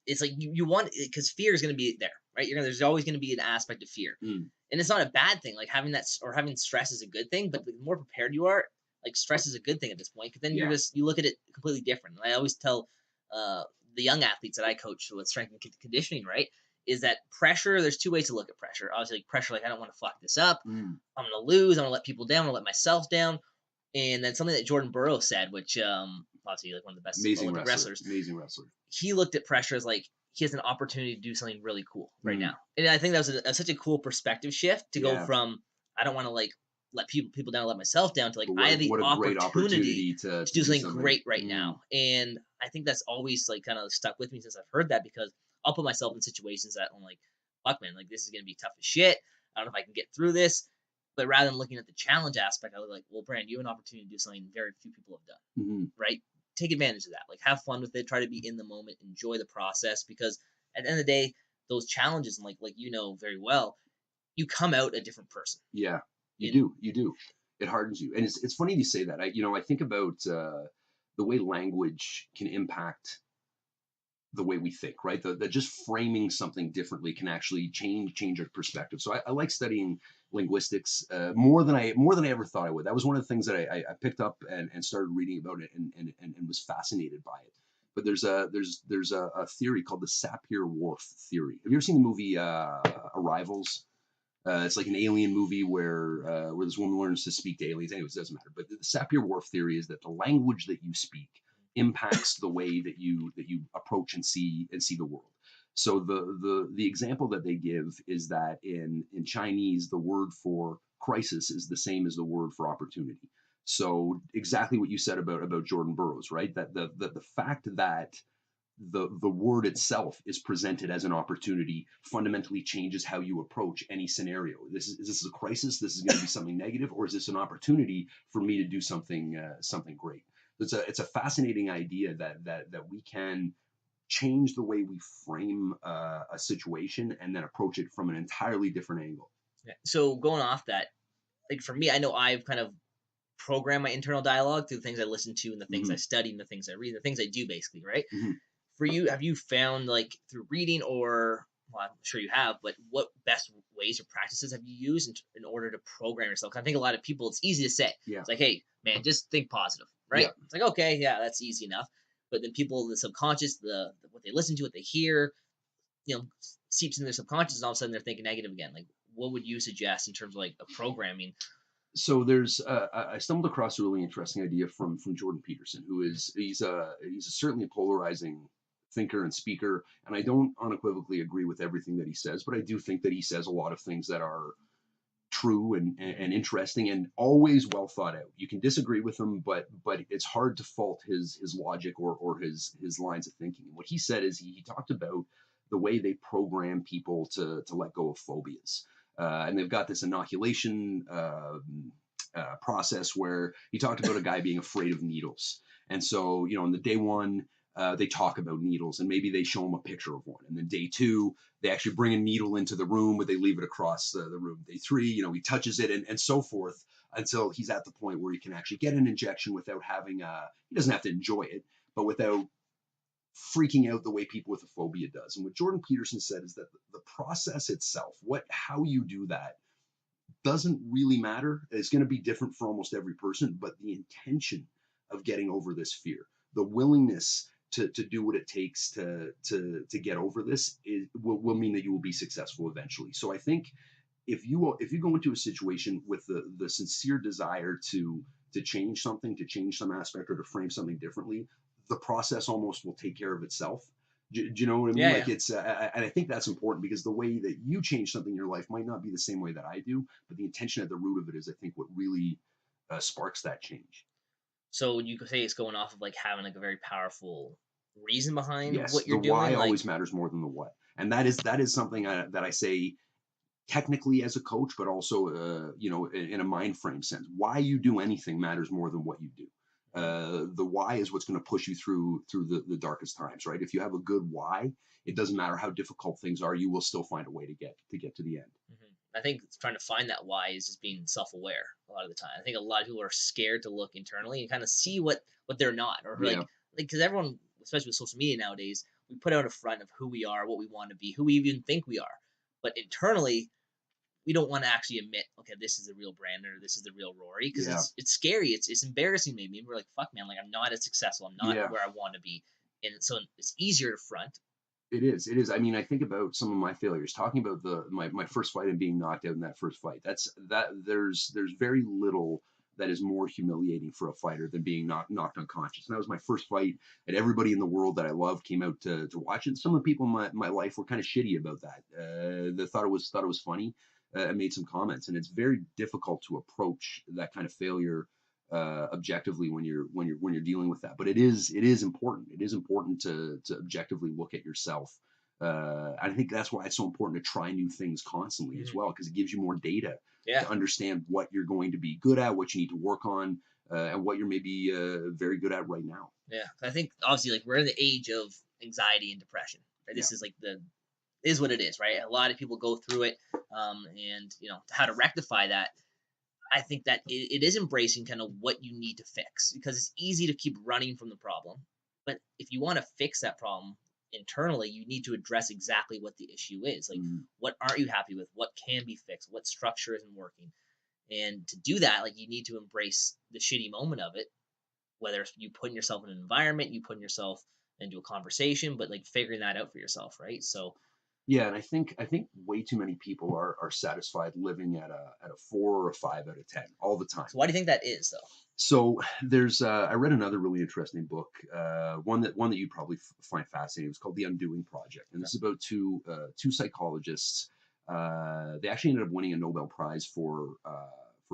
it's like you want, because fear is going to be there, right? There's always going to be an aspect of fear, and it's not a bad thing. Like having that or having stress is a good thing, but the more prepared you are, like stress is a good thing at this point, because then you look at it completely different. And I always tell the young athletes that I coach with strength and conditioning, right, is that pressure, there's two ways to look at pressure. Obviously, like pressure, like I don't want to fuck this up. I'm going to lose. I'm going to let people down. I'm going to let myself down. And then something that Jordan Burroughs said, which obviously like one of the best Olympic wrestlers. Amazing wrestler. He looked at pressure as like he has an opportunity to do something really cool right now. And I think that was such a cool perspective shift to go from I don't want to like let people down, let myself down, to like I have the opportunity to do something great right now. And I think that's always like kind of stuck with me since I've heard that, because I'll put myself in situations that I'm like, fuck, man, like this is gonna be tough as shit. I don't know if I can get through this. But rather than looking at the challenge aspect, I was like, well, Brand, you have an opportunity to do something very few people have done, right? Take advantage of that. Like, have fun with it. Try to be in the moment. Enjoy the process, because at the end of the day, those challenges, and like very well, you come out a different person. Yeah, you do. It hardens you, and it's funny you say that. I think about the way language can impact the way we think, right? That just framing something differently can actually change our perspective. So I like studying linguistics more than I ever thought I would. That was one of the things that I picked up and started reading about it and was fascinated by it. But there's a theory called the Sapir-Whorf theory. Have you ever seen the movie Arrivals? It's like an alien movie where this woman learns to speak to aliens. Anyways, it doesn't matter. But the Sapir-Whorf theory is that the language that you speak impacts the way that you approach and see the world. So the example that they give is that in Chinese, the word for crisis is the same as the word for opportunity. So exactly what you said about Jordan Burroughs, right? That the fact that the word itself is presented as an opportunity, fundamentally changes how you approach any scenario. Is this a crisis? This is going to be something negative, or is this an opportunity for me to do something great? It's a fascinating idea that we can change the way we frame a situation and then approach it from an entirely different angle. Yeah. So going off that, like for me, I know I've kind of programmed my internal dialogue through the things I listen to and the things I Hmm. study and the things I read, the things I do basically, right? Hmm. For you, have you found like through reading or well, I'm sure you have, but what best ways or practices have you used in order to program yourself? 'Cause I think a lot of people, it's easy to say. Yeah, It's like, hey, man, just think positive, yeah. right? It's like, okay, yeah, that's easy enough. But then people, the subconscious, what they listen to, what they hear, seeps in their subconscious, and all of a sudden they're thinking negative again. Like, what would you suggest in terms of like a programming? So there's I stumbled across a really interesting idea from Jordan Peterson, who Mhm. is he's a certainly polarizing thinker and speaker, and I don't unequivocally agree with everything that he says, but I do think that he says a lot of things that are true and interesting and always well thought out. You can disagree with him, but it's hard to fault his logic or his lines of thinking. And what he said is he talked about the way they program people to let go of phobias. And they've got this inoculation process where he talked about a guy being afraid of needles. And so, in the day one, they talk about needles and maybe they show him a picture of one. And then day two, they actually bring a needle into the room, but they leave it across the room. Day three, he touches it and so forth until he's at the point where he can actually get an injection without he doesn't have to enjoy it, but without freaking out the way people with a phobia does. And what Jordan Peterson said is that the process itself, how you do that, doesn't really matter. It's going to be different for almost every person, but the intention of getting over this fear, the willingness to do what it takes to get over this will mean that you will be successful eventually. So I think if you go into a situation with the sincere desire to change something, to change some aspect, or to frame something differently, the process almost will take care of itself. Do you know what I mean? Yeah, Like yeah. and I think that's important because the way that you change something in your life might not be the same way that I do, but the intention at the root of it is, I think, what really sparks that change. So you could say it's going off of like having like a very powerful reason behind Yes, what the you're doing. why Like, always matters more than the what, and that is something that I say technically as a coach, but also in a mind frame sense. Why you do anything matters more than what you do. mhm, The why is what's going to push you through the darkest times, right? If you have a good why, it doesn't matter how difficult things are, you will still find a way to get to the end. mhm. I think trying to find that why is just being self-aware a lot of the time. I think a lot of people are scared to look internally and kind of see what they're not, or Yeah, like because everyone, especially with social media nowadays, we put out a front of who we are, what we want to be, who we even think we are, but internally we don't want to actually admit, okay, this is the real Brandon or this is the real Rory, because yeah, it's scary, it's embarrassing maybe. We're like, fuck, man, like I'm not as successful, I'm not yeah. where I want to be, and so it's easier to front. It is. It is. I mean, I think about some of my failures. Talking about my first fight and being knocked out in that first fight. There's very little that is more humiliating for a fighter than being knocked unconscious. And that was my first fight, and everybody in the world that I love came out to watch it. Some of the people in my life were kind of shitty about that. They thought it was funny, and made some comments. And it's very difficult to approach that kind of failure objectively when you're dealing with that. But it is important. It is important to objectively look at yourself. I think that's why it's so important to try new things constantly as Mhm. well, because it gives you more data Yeah, to understand what you're going to be good at, what you need to work on, and what you're maybe very good at right now. yeah. I think obviously like we're in the age of anxiety and depression. Right? Yeah. This is like the is what it is, right? A lot of people go through it, and how to rectify that. I think that it is embracing kind of what you need to fix, because it's easy to keep running from the problem. But if you want to fix that problem internally, you need to address exactly what the issue is. Like, Mm, what aren't you happy with? What can be fixed? What structure isn't working? And to do that, like, you need to embrace the shitty moment of it, whether it's you putting yourself in an environment, you putting yourself into a conversation, but like figuring that out for yourself, right? So, yeah, and I think way too many people are satisfied living at a 4 or a 5 out of 10 all the time. so why do you think that is, though? So there's I read another really interesting book, one that you probably find fascinating. It was called The Undoing Project, and Okay. this is about two psychologists. They actually ended up winning a Nobel Prize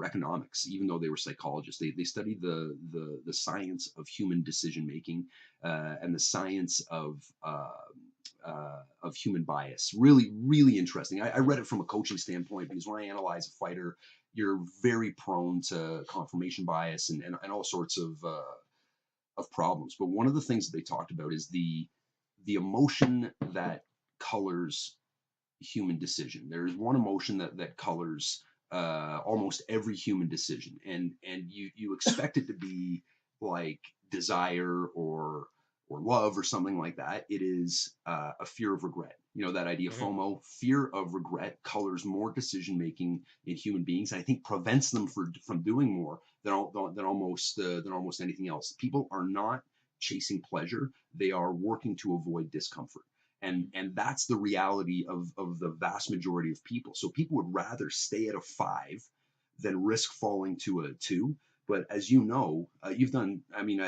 economics, even though they were psychologists. They studied the science of human decision making, and the science of human bias. Really, really interesting. I read it from a coaching standpoint because when I analyze a fighter, you're very prone to confirmation bias and all sorts of problems. But one of the things that they talked about is the emotion that colors human decision. There's one emotion that colors almost every human decision, and you expect it to be like desire or love or something like that. It is a fear of regret. You know, that idea, Mm-hmm. FOMO, fear of regret, colors more decision making in human beings, and I think prevents them from doing more than almost anything else. People are not chasing pleasure; they are working to avoid discomfort. And that's the reality of the vast majority of people. So people would rather stay at a 5 than risk falling to a 2. But as you know, you've done. I mean,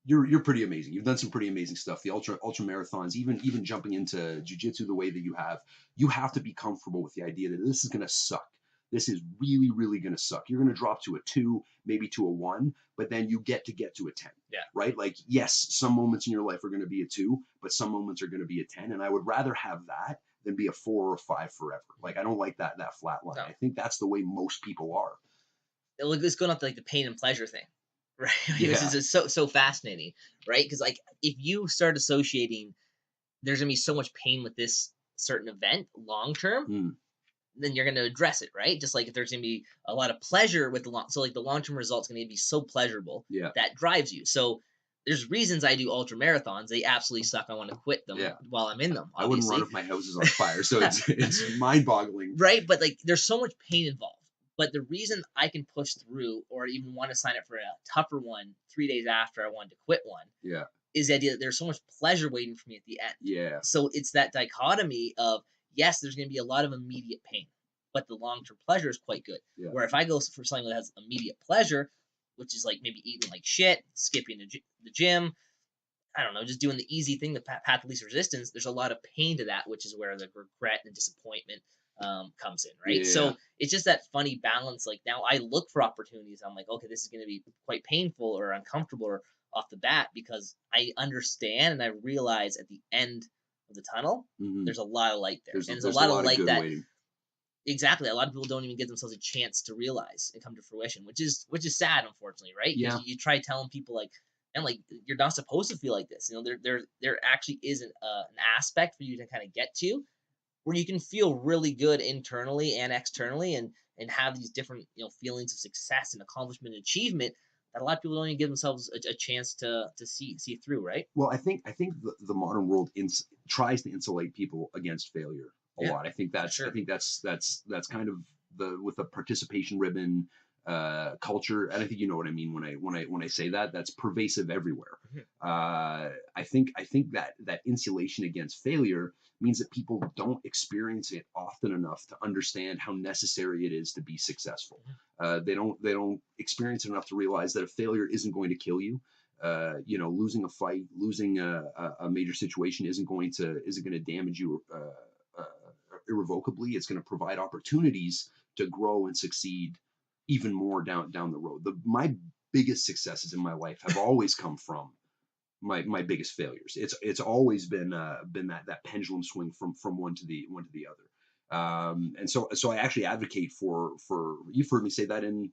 you're pretty amazing. You've done some pretty amazing stuff. The ultra marathons, even jumping into jiu-jitsu the way that you have to be comfortable with the idea that this is going to suck. This is really, really going to suck. You're going to drop to a 2, maybe to a 1, but then you get to a 10. Yeah. Right? Like, yes, some moments in your life are going to be a 2, but some moments are going to be a 10. And I would rather have that than be a 4 or a 5 forever. Like, I don't like that flat line. No. I think that's the way most people are. Like, it's going off to like the pain and pleasure thing, right? Yeah. This is just so fascinating, right? Because like if you start associating, there's gonna be so much pain with this certain event long term, then you're gonna address it, right? Just like if there's gonna be a lot of pleasure with the so like the long term result's gonna be so pleasurable, Yeah. that drives you. So there's reasons I do ultra marathons. They absolutely suck. I want to quit them while I'm in them. Obviously. I wouldn't run if my house is on fire. So it's mind boggling. Right, but like there's so much pain involved. But the reason I can push through or even want to sign up for a tougher one 3 days after I wanted to quit one is the idea that there's so much pleasure waiting for me at the end. Yeah. So it's that dichotomy of, yes, there's going to be a lot of immediate pain, but the long-term pleasure is quite good. Yeah. Where if I go for something that has immediate pleasure, which is like maybe eating like shit, skipping the gym, I don't know, just doing the easy thing, the path of least resistance, there's a lot of pain to that, which is where the regret and disappointment comes in, right? Yeah. So it's just that funny balance. Like now I look for opportunities. I'm like, okay, this is going to be quite painful or uncomfortable or off the bat because I understand and I realize at the end of the tunnel, there's a lot of light there. There's a lot of light that waiting. Exactly. A lot of people don't even give themselves a chance to realize and come to fruition, which is sad, unfortunately, right? Yeah. You try telling people like, and like you're not supposed to feel like this. You know, there actually is an aspect for you to kind of get to where you can feel really good internally and externally and have these different, you know, feelings of success and accomplishment and achievement that a lot of people don't even give themselves a chance to see through, right? Well, I think the modern world tries to insulate people against failure a lot. I think that's kind of with the participation ribbon culture, and I think you know what I mean when I say that. That's pervasive everywhere. I think that insulation against failure means that people don't experience it often enough to understand how necessary it is to be successful. They don't experience it enough to realize that a failure isn't going to kill you. You know, losing a fight, losing a major situation isn't going to damage you irrevocably. It's going to provide opportunities to grow and succeed even more down the road. My biggest successes in my life have always come from my biggest failures. It's always been that pendulum swing from one to the other. And so I actually advocate for you've heard me say that in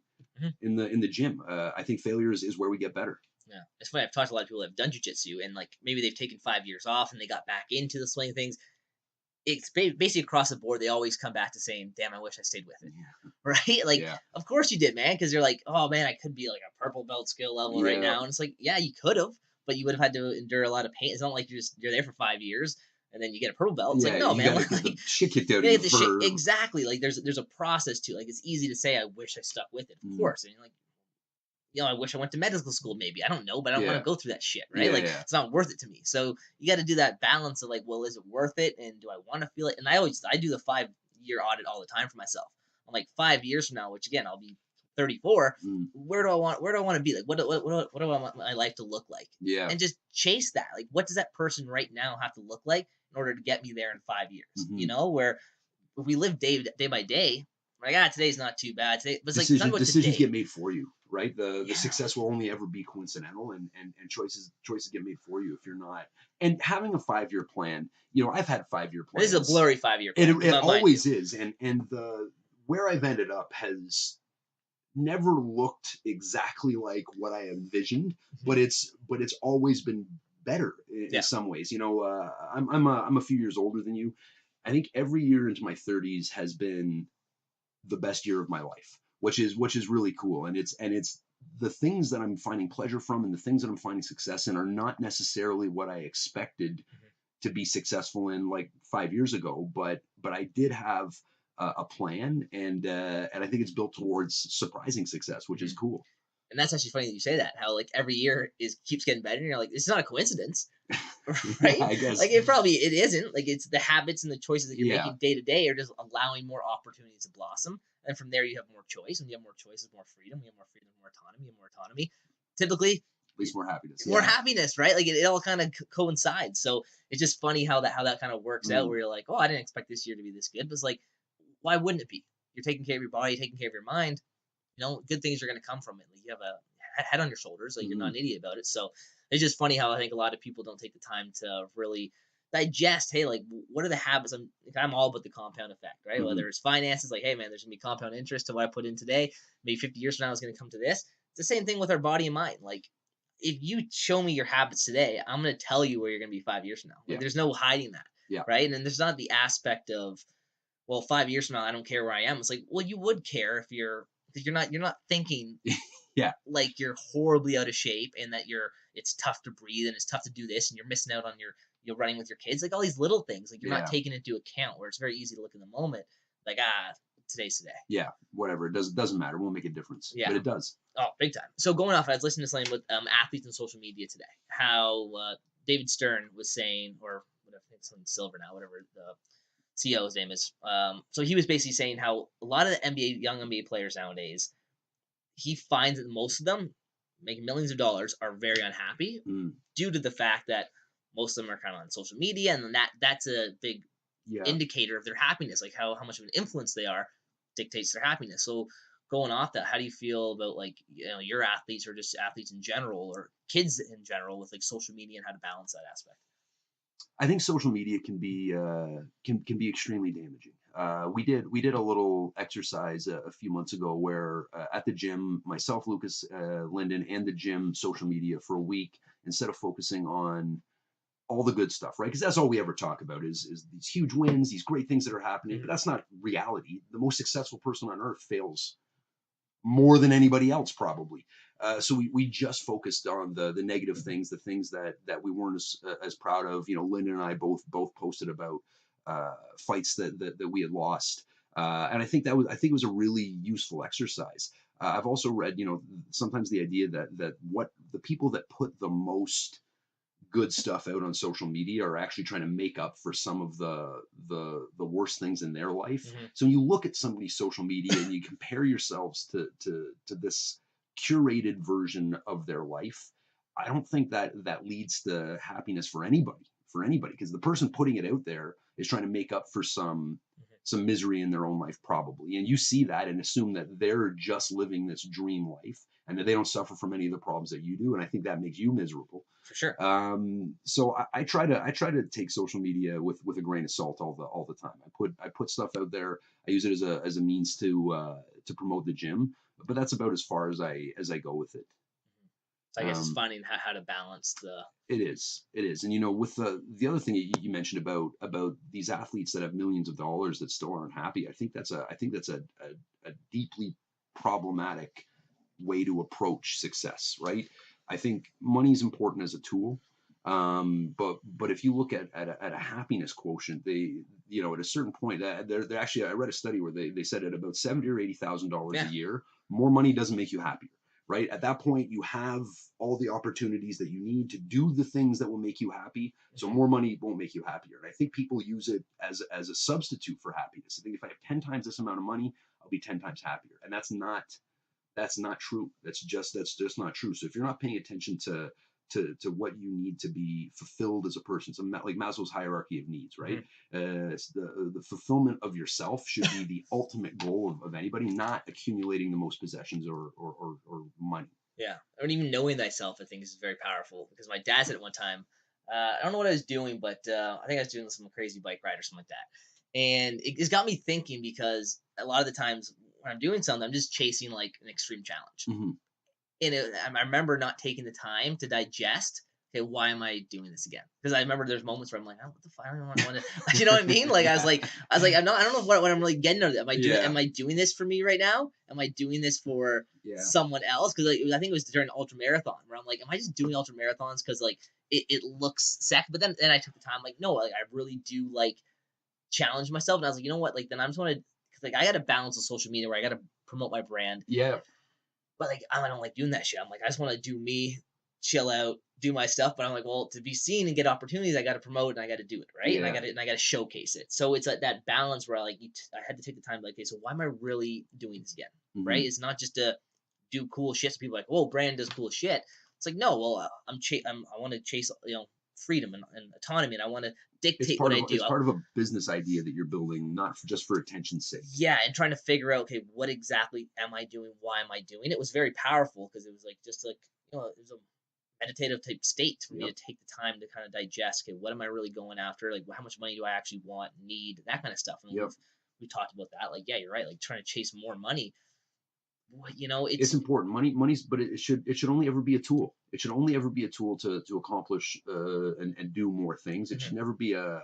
the gym. I think failure is where we get better. Yeah, it's funny. I've talked to a lot of people that have done jiu-jitsu and like maybe they've taken 5 years off and they got back into the swing things. It's basically across the board. They always come back to saying, "Damn, I wish I stayed with it." Yeah. Right? Like, of course you did, man. Because you're like, "Oh man, I could be like a purple belt skill level right now," and it's like, yeah, you could have, but you would have had to endure a lot of pain. It's not like you're there for 5 years and then you get a purple belt. It's like, no, man, get the shit kicked out of you. Exactly. Like, there's a process to it. Like, it's easy to say, "I wish I stuck with it." Of course, and you're like, you know, I wish I went to medical school, maybe. I don't know, but I don't want to go through that shit, right? It's not worth it to me. So you got to do that balance of like, well, is it worth it? And do I want to feel it? And I do the 5-year audit all the time for myself. I'm like 5 years from now, which again, I'll be 34. Where do I want to be? Like, what do I want my life to look like? Yeah. And just chase that. Like, what does that person right now have to look like in order to get me there in 5 years? You know, where if we live day by day, I'm like, today's not too bad. Today, but it's like, it's not about Decisions today. get made for you, right? The Yeah. success will only ever be coincidental, and choices get made for you if you're not. And having a 5-year plan, I've had 5-year This is a plans. blurry 5-year It plan. it Mind always you. is, and the where I've ended up has never looked exactly like what I envisioned, but it's always been better in Yeah. some ways. I'm a few years older than you. I think every year into my 30s has been the best year of my life, which is really cool. And it's the things that I'm finding pleasure from and the things that I'm finding success in are not necessarily what I expected to be successful in like 5 years ago, but I did have a plan, and I think it's built towards surprising success, which is cool. And that's actually funny that you say that. How like every year keeps getting better. And you're like, it's not a coincidence, Yeah, right? I guess. Like it isn't. Like it's the habits and the choices that you're Yeah. making day to day are just allowing more opportunities to blossom. And from there, you have more choice. And you have more choices, more freedom. You have more freedom, more autonomy, and more autonomy. Typically, At least more happiness. more Yeah. happiness, right? Like it all kind of coincides. So it's just funny how that kind of works out. Where you're like, oh, I didn't expect this year to be this good. But it's like, why wouldn't it be? You're taking care of your body, taking care of your mind. Good things are going to come from it. Like you have a head on your shoulders. Like you're not an idiot about it. So it's just funny how I think a lot of people don't take the time to really digest. Hey, like what are the habits? I'm all about the compound effect, right? Whether it's finances, like hey man, there's gonna be compound interest to what I put in today. Maybe 50 years from now, it's gonna come to this. It's the same thing with our body and mind. Like if you show me your habits today, I'm gonna tell you where you're gonna be 5 years from now. Like Yeah. there's no hiding that, Yeah. right? And then there's not the aspect of well, 5 years from now, I don't care where I am. It's like, well, you would care if you're not thinking Yeah. like you're horribly out of shape and that it's tough to breathe and it's tough to do this and you're missing out on you're running with your kids, like all these little things, like you're not Yeah. taking into account where it's very easy to look in the moment, like today's today. Yeah. Whatever. It doesn't matter. It won't make a difference. Yeah. But it does. Oh, big time. So going off, I was listening to something with athletes and social media today. How David Stern was saying, or whatever, it's something Silver now, whatever the CEO's name is. So he was basically saying how a lot of the young NBA players nowadays, he finds that most of them making millions of dollars are very unhappy due to the fact that most of them are kind of on social media, and that's a big indicator of their happiness, like how much of an influence they are dictates their happiness. So going off that, how do you feel about like your athletes or just athletes in general or kids in general with like social media and how to balance that aspect? I think social media can be extremely damaging. We did a little exercise a few months ago where at the gym, myself, Lucas, Linden, and the gym social media for a week, instead of focusing on all the good stuff, right? Because that's all we ever talk about is these huge wins, these great things that are happening. But that's not reality. The most successful person on earth fails more than anybody else probably. So we just focused on the negative things, the things that we weren't as proud of. Lyndon and I both posted about fights that we had lost, and I think it was a really useful exercise. I've also read, sometimes the idea that what the people that put the most good stuff out on social media are actually trying to make up for some of the worst things in their life. So when you look at somebody's social media and you compare yourselves to this curated version of their life, I don't think that leads to happiness for anybody, because the person putting it out there is trying to make up for some misery in their own life probably, and you see that and assume that they're just living this dream life and that they don't suffer from any of the problems that you do, and I think that makes you miserable. For sure. So I try to take social media with a grain of salt all the time. I put stuff out there. I use it as a means to promote the gym, but that's about as far as I go with it. So I guess it's finding how to balance the. It is, and with the other thing you mentioned about these athletes that have millions of dollars that still aren't happy. I think that's a deeply problematic way to approach success, right? I think money is important as a tool, but if you look at a happiness quotient, at a certain point, they're actually, I read a study where they said at about $70,000 or $80,000 a year, more money doesn't make you happier, right? At that point, you have all the opportunities that you need to do the things that will make you happy. So more money won't make you happier, and I think people use it as a substitute for happiness. I think if I have 10 times this amount of money, I'll be 10 times happier, and that's not true. That's just not true. So if you're not paying attention to to what you need to be fulfilled as a person. So like Maslow's hierarchy of needs, right? It's the fulfillment of yourself should be the ultimate goal of anybody, not accumulating the most possessions or money. Yeah, I mean, even knowing thyself, I think, is very powerful. Because my dad said at one time, I don't know what I was doing, but I think I was doing some crazy bike ride or something like that, and it's got me thinking because a lot of the times when I'm doing something, I'm just chasing like an extreme challenge, Hmm. and I remember not taking the time to digest. Okay, why am I doing this again? Because I remember there's moments where I'm like, oh, what the fuck? I don't want to, you know what I mean? Like I was like, I'm not. I don't know what I'm really getting out of it. Am I doing? Yeah. Am I doing this for me right now? Am I doing this for Yeah. someone else? Because like, I think it was during ultra marathon where I'm like, am I just doing ultra marathons because like it looks sick? But then I took the time, like, no, like I really do like challenge myself, and I was like, you know what? Like then I'm just want to, because like I got to balance the social media where I got to promote my brand, Yeah. but like I don't like doing that shit. I'm like, I just want to do me, chill out, do my stuff. But I'm like, well, to be seen and get opportunities, I got to promote and I got to do it right, and Yeah. I got to showcase it. So it's like that balance where like I had to take the time, like, okay, so why am I really doing this again? Right? It's not just to do cool shit. So people are like, oh, brand does cool shit. It's like, no, well, I want to chase, freedom and autonomy, and I want to dictate what I do. It's part of a business idea that you're building, not just for attention's sake. Yeah, and trying to figure out, okay, what exactly am I doing? Why am I doing it? It was very powerful because it was like just like it was a meditative type state for me Yep. to take the time to kind of digest. Okay, what am I really going after? Like, how much money do I actually want, need, that kind of stuff. And Yep. we talked about that. Like, yeah, you're right. Like trying to chase more money. It's important. Money's, but it should only ever be a tool. It should only ever be a tool to accomplish and do more things. It should never be an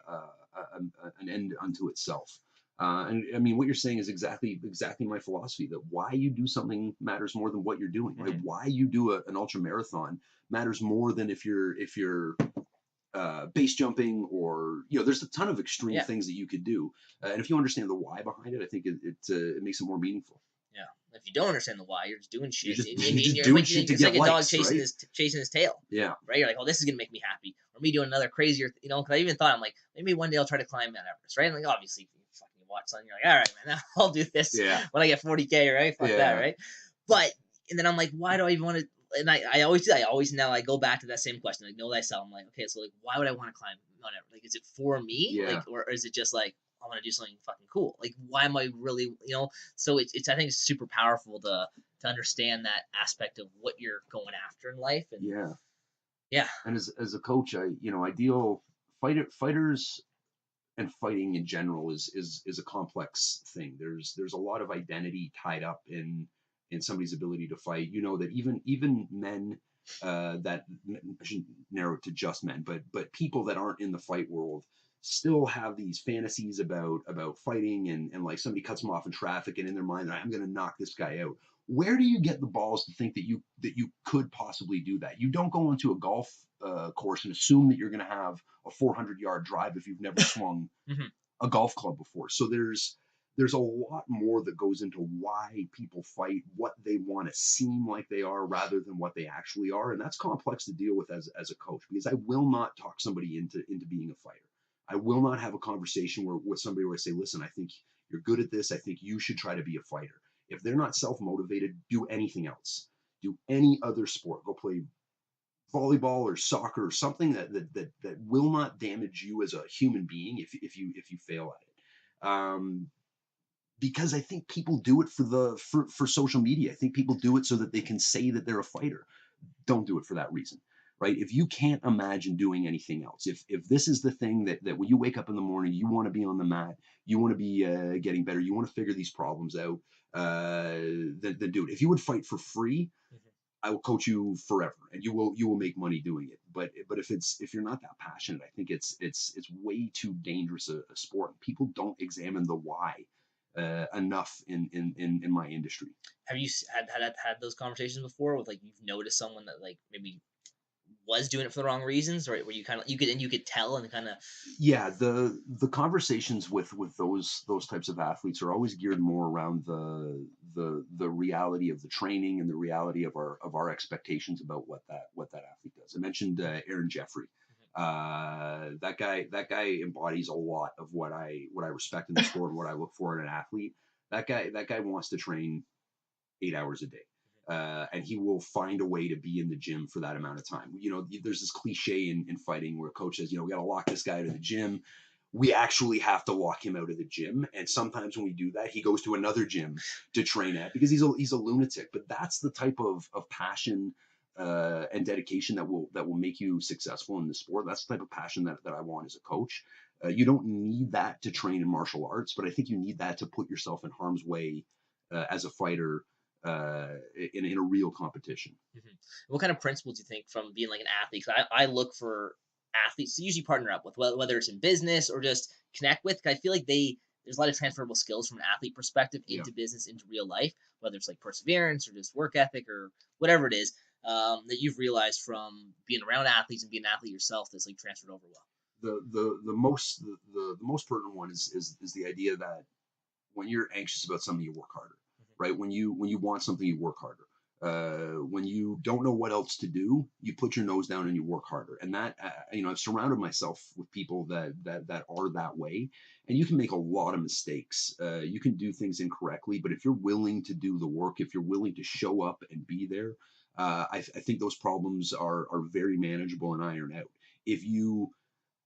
end unto itself. And I mean, what you're saying is exactly my philosophy. That why you do something matters more than what you're doing. Right? Why you do an ultra marathon matters more than if you're base jumping, or there's a ton of extreme things that you could do. And if you understand the why behind it, I think it makes it more meaningful. Yeah. If you don't understand the why, you're just doing shit. You're just doing shit to get like a dog likes, chasing right? chasing his tail. Yeah. Right? You're like, oh, this is gonna make me happy. Or me doing another crazier, because I even thought, I'm like, maybe one day I'll try to climb Mount Everest, right? And like, obviously, if you fucking watch something, you're like, all right, man, I'll do this when I get 40K, right? Fuck that, right? But and then I'm like, why do I even want to? And I always do. I always now I go back to that same question, like, know thyself. I'm like, okay, so like, why would I want to climb Mount Everest? Like, is it for me? Yeah. Like, or is it just like, I want to do something fucking cool? Like, why am I really, So it's I think it's super powerful to understand that aspect of what you're going after in life. And yeah. And as a coach, I deal fighters and fighting in general is a complex thing. There's a lot of identity tied up in somebody's ability to fight. That even men, that I shouldn't narrow it to just men, but people that aren't in the fight world still have these fantasies about fighting, and like somebody cuts them off in traffic, and in their mind, I'm going to knock this guy out. Where do you get the balls to think that you could possibly do that? You don't go into a golf course and assume that you're going to have a 400-yard drive if you've never swung a golf club before. So there's a lot more that goes into why people fight, what they want to seem like they are rather than what they actually are, and that's complex to deal with as a coach, because I will not talk somebody into being a fighter. I will not have a conversation with somebody where I say, listen, I think you're good at this. I think you should try to be a fighter. If they're not self-motivated, do anything else. Do any other sport. Go play volleyball or soccer or something that will not damage you as a human being if you fail at it. Because I think people do it for social media. I think people do it so that they can say that they're a fighter. Don't do it for that reason. Right? If you can't imagine doing anything else, if this is the thing that when you wake up in the morning, you want to be on the mat, you want to be getting better, you want to figure these problems out, then do it. If you would fight for free, I will coach you forever, and you will make money doing it. But if you're not that passionate, I think it's way too dangerous a sport. People don't examine the why enough in my industry. Have you had those conversations before with, like, you've noticed someone that, like, maybe was doing it for the wrong reasons, right? Where you could tell and kind of. Yeah, the conversations with those types of athletes are always geared more around the reality of the training and the reality of our expectations about what that athlete does. I mentioned Aaron Jeffrey. That guy embodies a lot of what I respect in the sport and what I look for in an athlete. That guy wants to train 8 hours a day. and he will find a way to be in the gym for that amount of time. There's this cliche in fighting where a coach says, we got to lock this guy out of the gym. We actually have to lock him out of the gym, and sometimes when we do that, he goes to another gym to train at because he's a lunatic. But that's the type of passion and dedication that will make you successful in the sport. That's the type of passion that I want as a coach. You don't need that to train in martial arts, but I think you need that to put yourself in harm's way as a fighter in a real competition. Mm-hmm. What kind of principles do you think from being like an athlete? 'Cause I look for athletes to usually partner up with, whether it's in business or just connect with. 'Cause I feel like there's a lot of transferable skills from an athlete perspective into business, into real life, whether it's like perseverance or just work ethic or whatever it is, that you've realized from being around athletes and being an athlete yourself that's like transferred over well. The most pertinent one is the idea that when you're anxious about something, you work harder, right? When you want something, you work harder. When you don't know what else to do, you put your nose down and you work harder. And that, I've surrounded myself with people that are that way. And you can make a lot of mistakes. You can do things incorrectly, but if you're willing to do the work, if you're willing to show up and be there, I think those problems are very manageable and iron out. If you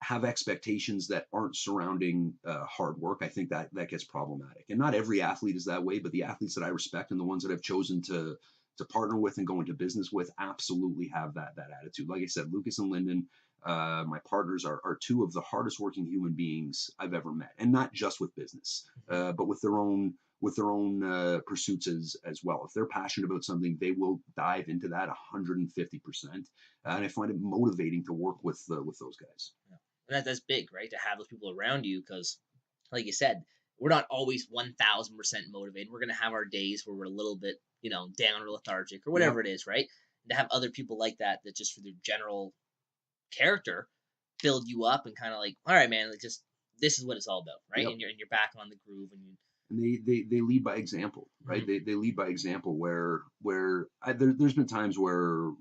have expectations that aren't surrounding hard work, I think that gets problematic. And not every athlete is that way, but the athletes that I respect and the ones that I've chosen to partner with and go into business with absolutely have that attitude. Like I said, Lucas and Lyndon, my partners, are two of the hardest working human beings I've ever met, and not just with business, but with their own pursuits as well. If they're passionate about something, they will dive into that 150%, and I find it motivating to work with those guys. Yeah. And that's big, right? To have those people around you, because, like you said, we're not always 1000% motivated. We're gonna have our days where we're a little bit, down or lethargic or whatever it is, right? And to have other people like that just for their general character build you up and kind of like, all right, man, like just this is what it's all about, right? Yep. And you're back on the groove, and they lead by example, right? They lead by example. Where there's been times where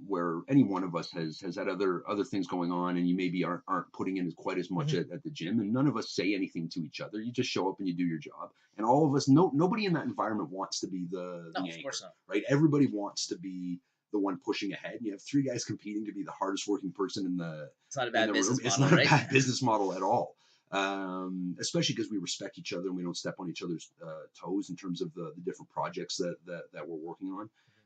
any one of us has had other things going on, and you maybe aren't putting in quite as much at the gym, and none of us say anything to each other. You just show up and you do your job, and all of us, nobody in that environment wants to be the no, anchor, of course not. right? Everybody wants to be the one pushing ahead, and you have three guys competing to be the hardest working person in the It's not a bad business room. model, It's not right? a bad business model at all. Especially because we respect each other and we don't step on each other's toes in terms of the different projects that we're working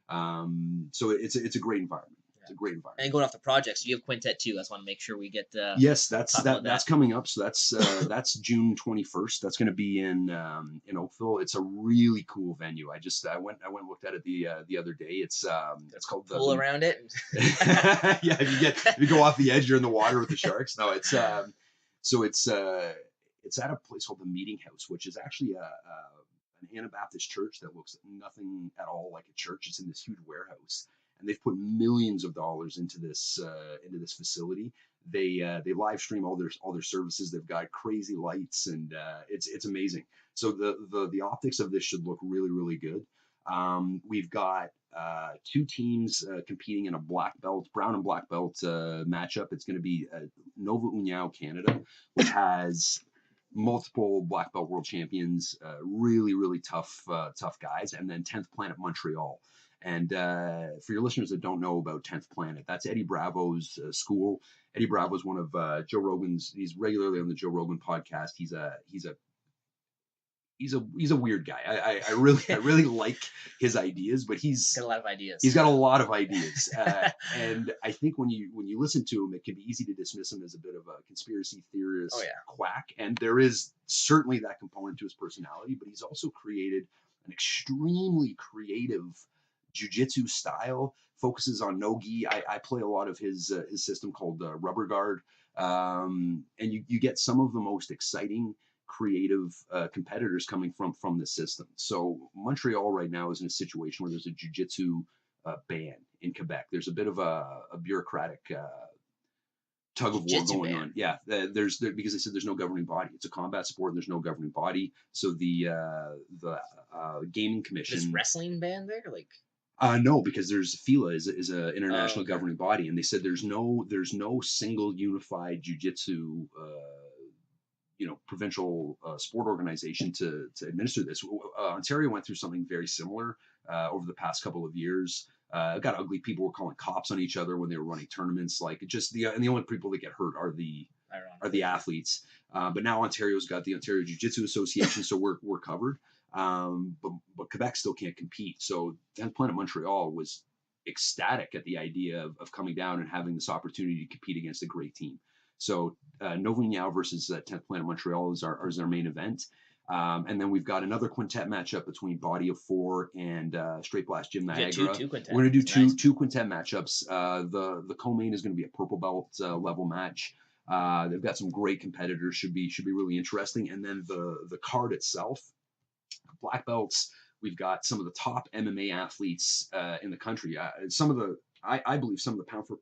on. So it's a great environment. It's a great environment. And going off the projects, you have quintet too. I just want to make sure we get. Yes, that's coming up. So that's June 21st. That's going to be in Oakville. It's a really cool venue. I went and looked at it the other day. It's called the pool around it. Yeah, if you go off the edge, you're in the water with the sharks. No, it's so it's at a place called the Meeting House, which is actually an Anabaptist church that looks nothing at all like a church. It's in this huge warehouse, and they've put millions of dollars into this facility. They live stream all their services. They've got crazy lights, and it's amazing. So the optics of this should look really, really good. We've got two teams competing in a brown and black belt matchup. It's going to be Nova União, Canada, which has multiple black belt world champions, really, really tough guys, and then 10th Planet Montreal. And for your listeners that don't know about 10th Planet, that's Eddie Bravo's school. Eddie Bravo is one of Joe Rogan's. He's regularly on the Joe Rogan podcast. He's a weird guy. I really like his ideas, but he's got a lot of ideas. He's got a lot of ideas, and I think when you listen to him, it can be easy to dismiss him as a bit of a conspiracy theorist quack. And there is certainly that component to his personality, but he's also created an extremely creative jiu-jitsu style. Focuses on no-gi. I play a lot of his system called Rubber Guard, and you get some of the most exciting, creative competitors coming from this system. So Montreal right now is in a situation where there's a jiu-jitsu ban in Quebec. There's a bit of a bureaucratic tug of war going on. Yeah, because they said there's no governing body. It's a combat sport and there's no governing body. So the gaming commission. Is wrestling ban there? Like no, because there's FILA is a international governing body, and they said there's no single unified jiu-jitsu provincial sport organization to administer this. Ontario went through something very similar over the past couple of years. It got ugly. People were calling cops on each other when they were running tournaments. Like, and the only people that get hurt are the athletes. But now Ontario's got the Ontario Jiu-Jitsu Association, so we're covered. But Quebec still can't compete. So 10th Planet Montreal was ecstatic at the idea of coming down and having this opportunity to compete against a great team. So Nova União versus 10th Planet Montreal is our main event. And then we've got another quintet matchup between Body of Four and Straight Blast Gym Niagara. We're going to do two quintet matchups. The co-main is going to be a purple belt level match. They've got some great competitors. Should be really interesting. And then the card itself, black belts. We've got some of the top MMA athletes in the country. I believe some of the pound for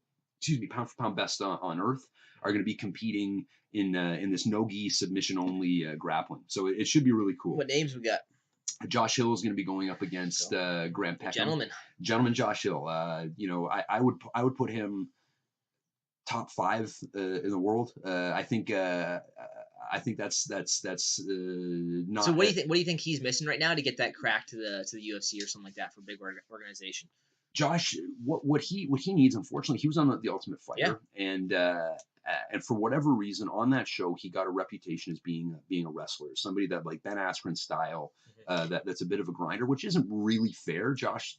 pound best on earth are going to be competing in this no-gi submission only grappling. So it should be really cool. What names we got? Josh Hill is going to be going up against Graham Peckham. Gentleman Josh Hill. I would put him top 5 in the world. I think that's not. So what do you think he's missing right now to get that crack to the UFC or something like that for a big organization? Josh, what he needs, unfortunately, he was on the Ultimate Fighter, and for whatever reason on that show he got a reputation as being a wrestler, somebody that like Ben Askren style, that's a bit of a grinder, which isn't really fair. Josh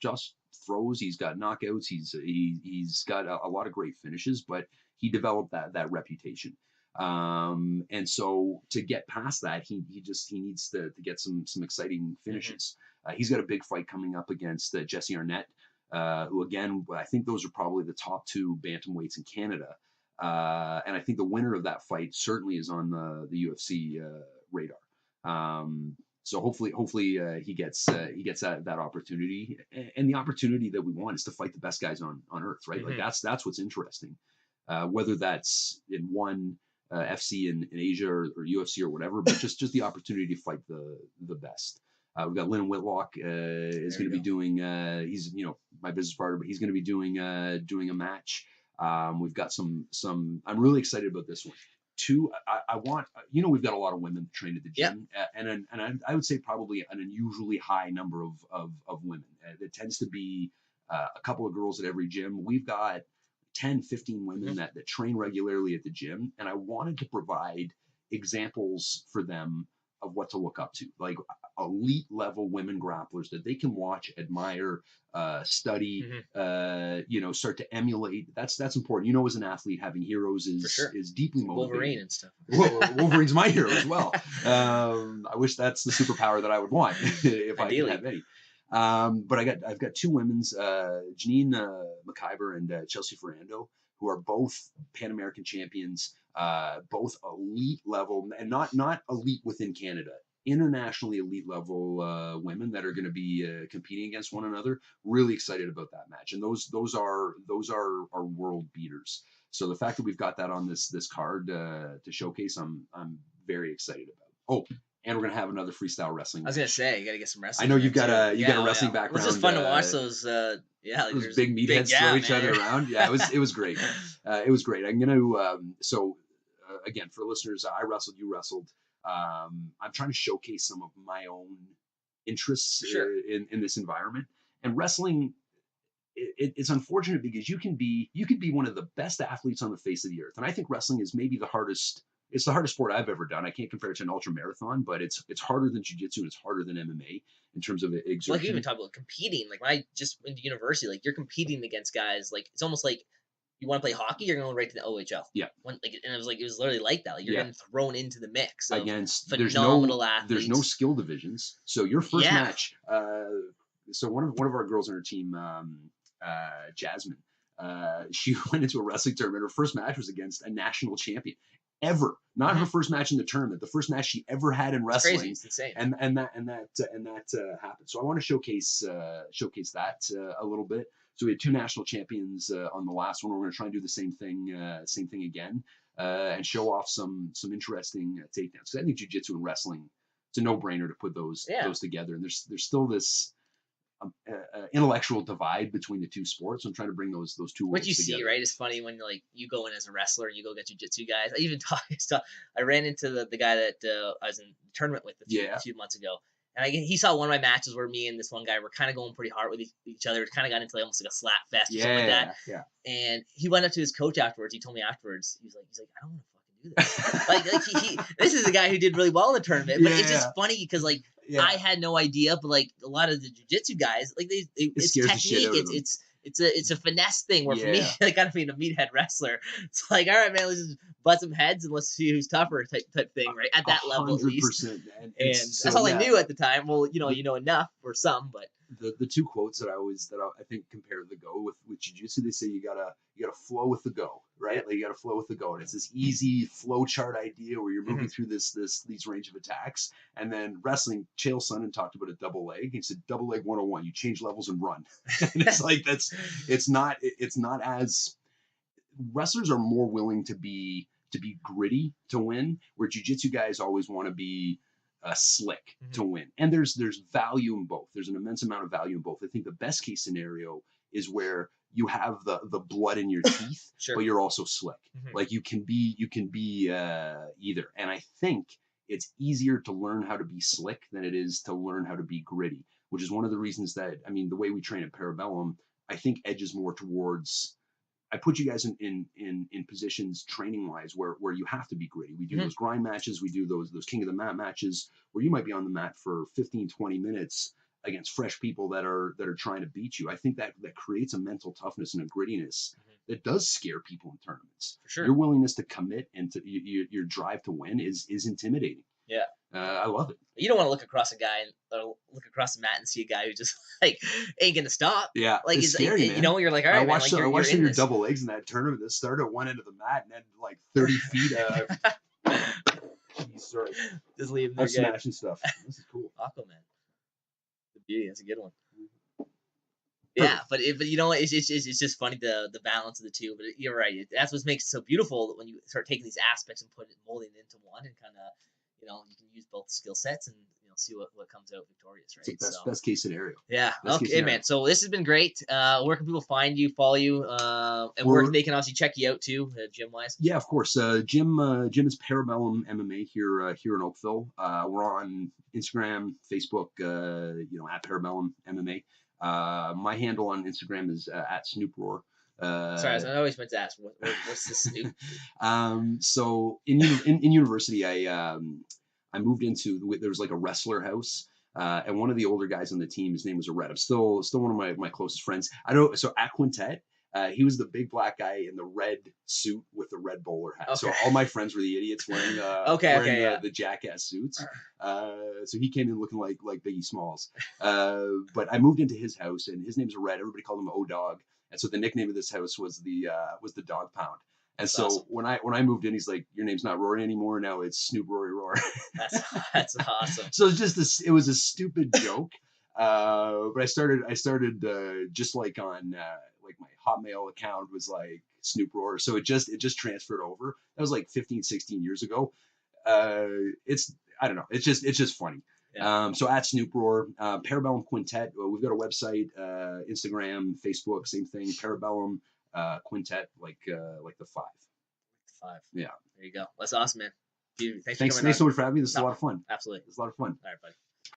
throws, he's got knockouts, he's got a lot of great finishes, but he developed that reputation. And so to get past that, he needs to get some exciting finishes. He's got a big fight coming up against Jesse Arnett, who again, I think those are probably the top 2 bantamweights in Canada. And I think the winner of that fight certainly is on the UFC radar. So hopefully he gets that opportunity, and the opportunity that we want is to fight the best guys on earth, right? Like that's what's interesting. Whether that's in one FC in Asia or UFC or whatever, but just the opportunity to fight the best. We've got Lynn Whitlock is going to be doing. He's my business partner, but he's going to be doing a match. We've got some. I'm really excited about this one. I want. We've got a lot of women trained at the gym, and I would say probably an unusually high number of women. It tends to be a couple of girls at every gym. We've got 10, 15 women that train regularly at the gym, and I wanted to provide examples for them of what to look up to, like elite level women grapplers that they can watch, admire, study, start to emulate. That's important. As an athlete, having heroes is deeply motivating. Wolverine and stuff. Wolverine's my hero as well. I wish that's the superpower that I would want if Ideally. I could have any. But I've got 2 women's, Janine McIver and Chelsea Ferrando, who are both Pan American champions, both elite level, and not elite within Canada, internationally elite level women that are going to be competing against one another. Really excited about that match, and those are world beaters. So the fact that we've got that on this card to showcase, I'm very excited about. Oh, and we're gonna have another freestyle wrestling. I was gonna say you gotta get some wrestling. I know you've got a wrestling background. It's just fun to watch those. Those big meatheads throw each other around. Yeah, it was great. It was great. I'm gonna again, for listeners, I wrestled, you wrestled. I'm trying to showcase some of my own interests in this environment, and wrestling. It's unfortunate because you could be one of the best athletes on the face of the earth, and I think wrestling is maybe the hardest. It's the hardest sport I've ever done. I can't compare it to an ultra marathon, but it's harder than jiu-jitsu and it's harder than MMA in terms of exertion. Like you even talk about competing. Like when I just went to university, like you're competing against guys. Like it's almost like you want to play hockey, you're going right to the OHL. Yeah. And it was literally like that. Like you're getting thrown into the mix against phenomenal athletes. There's no skill divisions. So your first match. So one of our girls on her team, Jasmine, she went into a wrestling tournament. Her first match was against a national champion. Ever, not her first match in the tournament, the first match she ever had in wrestling. It's crazy. It's insane. And that happened. So I want to showcase that a little bit. So we had 2 national champions on the last one. We're going to try and do the same thing again, and show off some interesting takedowns. Because I think jiu-jitsu and wrestling, it's a no-brainer to put those together. And there's still this. intellectual divide between the two sports. I'm trying to bring those two What worlds you together. see, right? It's funny when like you go in as a wrestler and you go get jiu-jitsu guys. I even I ran into the guy that I was in the tournament with a few months ago, and he saw one of my matches where me and this one guy were kind of going pretty hard with each other. It kind of got into like almost like a slap fest or something like that. Yeah. And he went up to his coach afterwards. He told me afterwards, he's like, I don't want to fucking do this. like this is a guy who did really well in the tournament, but it's just funny because like I had no idea, but like a lot of the jiu-jitsu guys, like it's technique, it's a finesse thing. Where for me, like kind of being a meathead wrestler, it's like, all right, man, let's just butt some heads and let's see who's tougher type thing, right? At that level, at least. And that's all I knew at the time. Well, you know enough for some, but the two quotes that I think compare the go with jiu-jitsu, they say you gotta flow with the go, right? Like you gotta flow with the go, and it's this easy flow chart idea where you're moving through these range of attacks. And then wrestling, Chael Sonnen talked about a double leg. He said double leg 101, you change levels and run. And it's like it's not as wrestlers are more willing to be gritty to win, where jiu-jitsu guys always want to be slick to win. And there's value in both. There's an immense amount of value in both. I think the best case scenario is where you have the blood in your teeth, but you're also slick. Like you can be either. And I think it's easier to learn how to be slick than it is to learn how to be gritty, which is one of the reasons that, I mean, the way we train at Parabellum, I think edges more towards, I put you guys in positions training wise where you have to be gritty. We do those grind matches. We do those King of the Mat matches where you might be on the mat for 15, 20 minutes against fresh people that are trying to beat you. I think that creates a mental toughness and a grittiness that does scare people in tournaments. For sure. Your willingness to commit and to your drive to win is intimidating. Yeah. I love it. You don't want to look across a guy or look across the mat and see a guy who just like ain't gonna stop. Yeah, like it's scary, man. You know, you're like, all right, I watched man, like, I watched your this. double legs in that tournament that started at one end of the mat and then like 30 feet. Jeez, sorry. Just leave them I'm smashing stuff. This is cool. Aquaman. The beauty. That's a good one. Yeah, but you know, it's just funny the balance of the two. But you're right. That's what makes it so beautiful when you start taking these aspects and molding it into one, and kind of, you know, you can use both skill sets and, you know, see what comes out victorious, right? It's best case scenario. Yeah. Okay, man. So this has been great. Where can people find you, follow you, and where they can obviously check you out too, gym wise? Yeah, of course. Gym is Parabellum MMA here in Oakville. We're on Instagram, Facebook, at Parabellum MMA. My handle on Instagram is at Snoop Roar. Sorry, I always meant to ask, what's the Snoop? So in university, I moved into, there was like a wrestler house, and one of the older guys on the team, his name was Red. I'm still one of my closest friends. So at Quintet, he was the big black guy in the red suit with the red bowler hat. Okay. So all my friends were the idiots wearing the jackass suits. So he came in looking like Biggie Smalls. But I moved into his house, and his name's Red. Everybody called him O-Dog. And so the nickname of this house was the Dog Pound. And that's so awesome. when I moved in, he's like, your name's not Rory anymore. Now it's Snoop Rory Roar. That's awesome. So it's it was a stupid joke. But I started just like on like my Hotmail account was like Snoop Roar. So it just transferred over. That was like 15, 16 years ago. I don't know. It's just funny. Yeah. So at Snoop Roar, Parabellum Quintet, we've got a website, Instagram, Facebook, same thing. Parabellum Quintet, like the five. Yeah. There you go. That's awesome, man. Dude, thanks so much for having me. This is a lot of fun. Absolutely. It's a lot of fun. All right, buddy.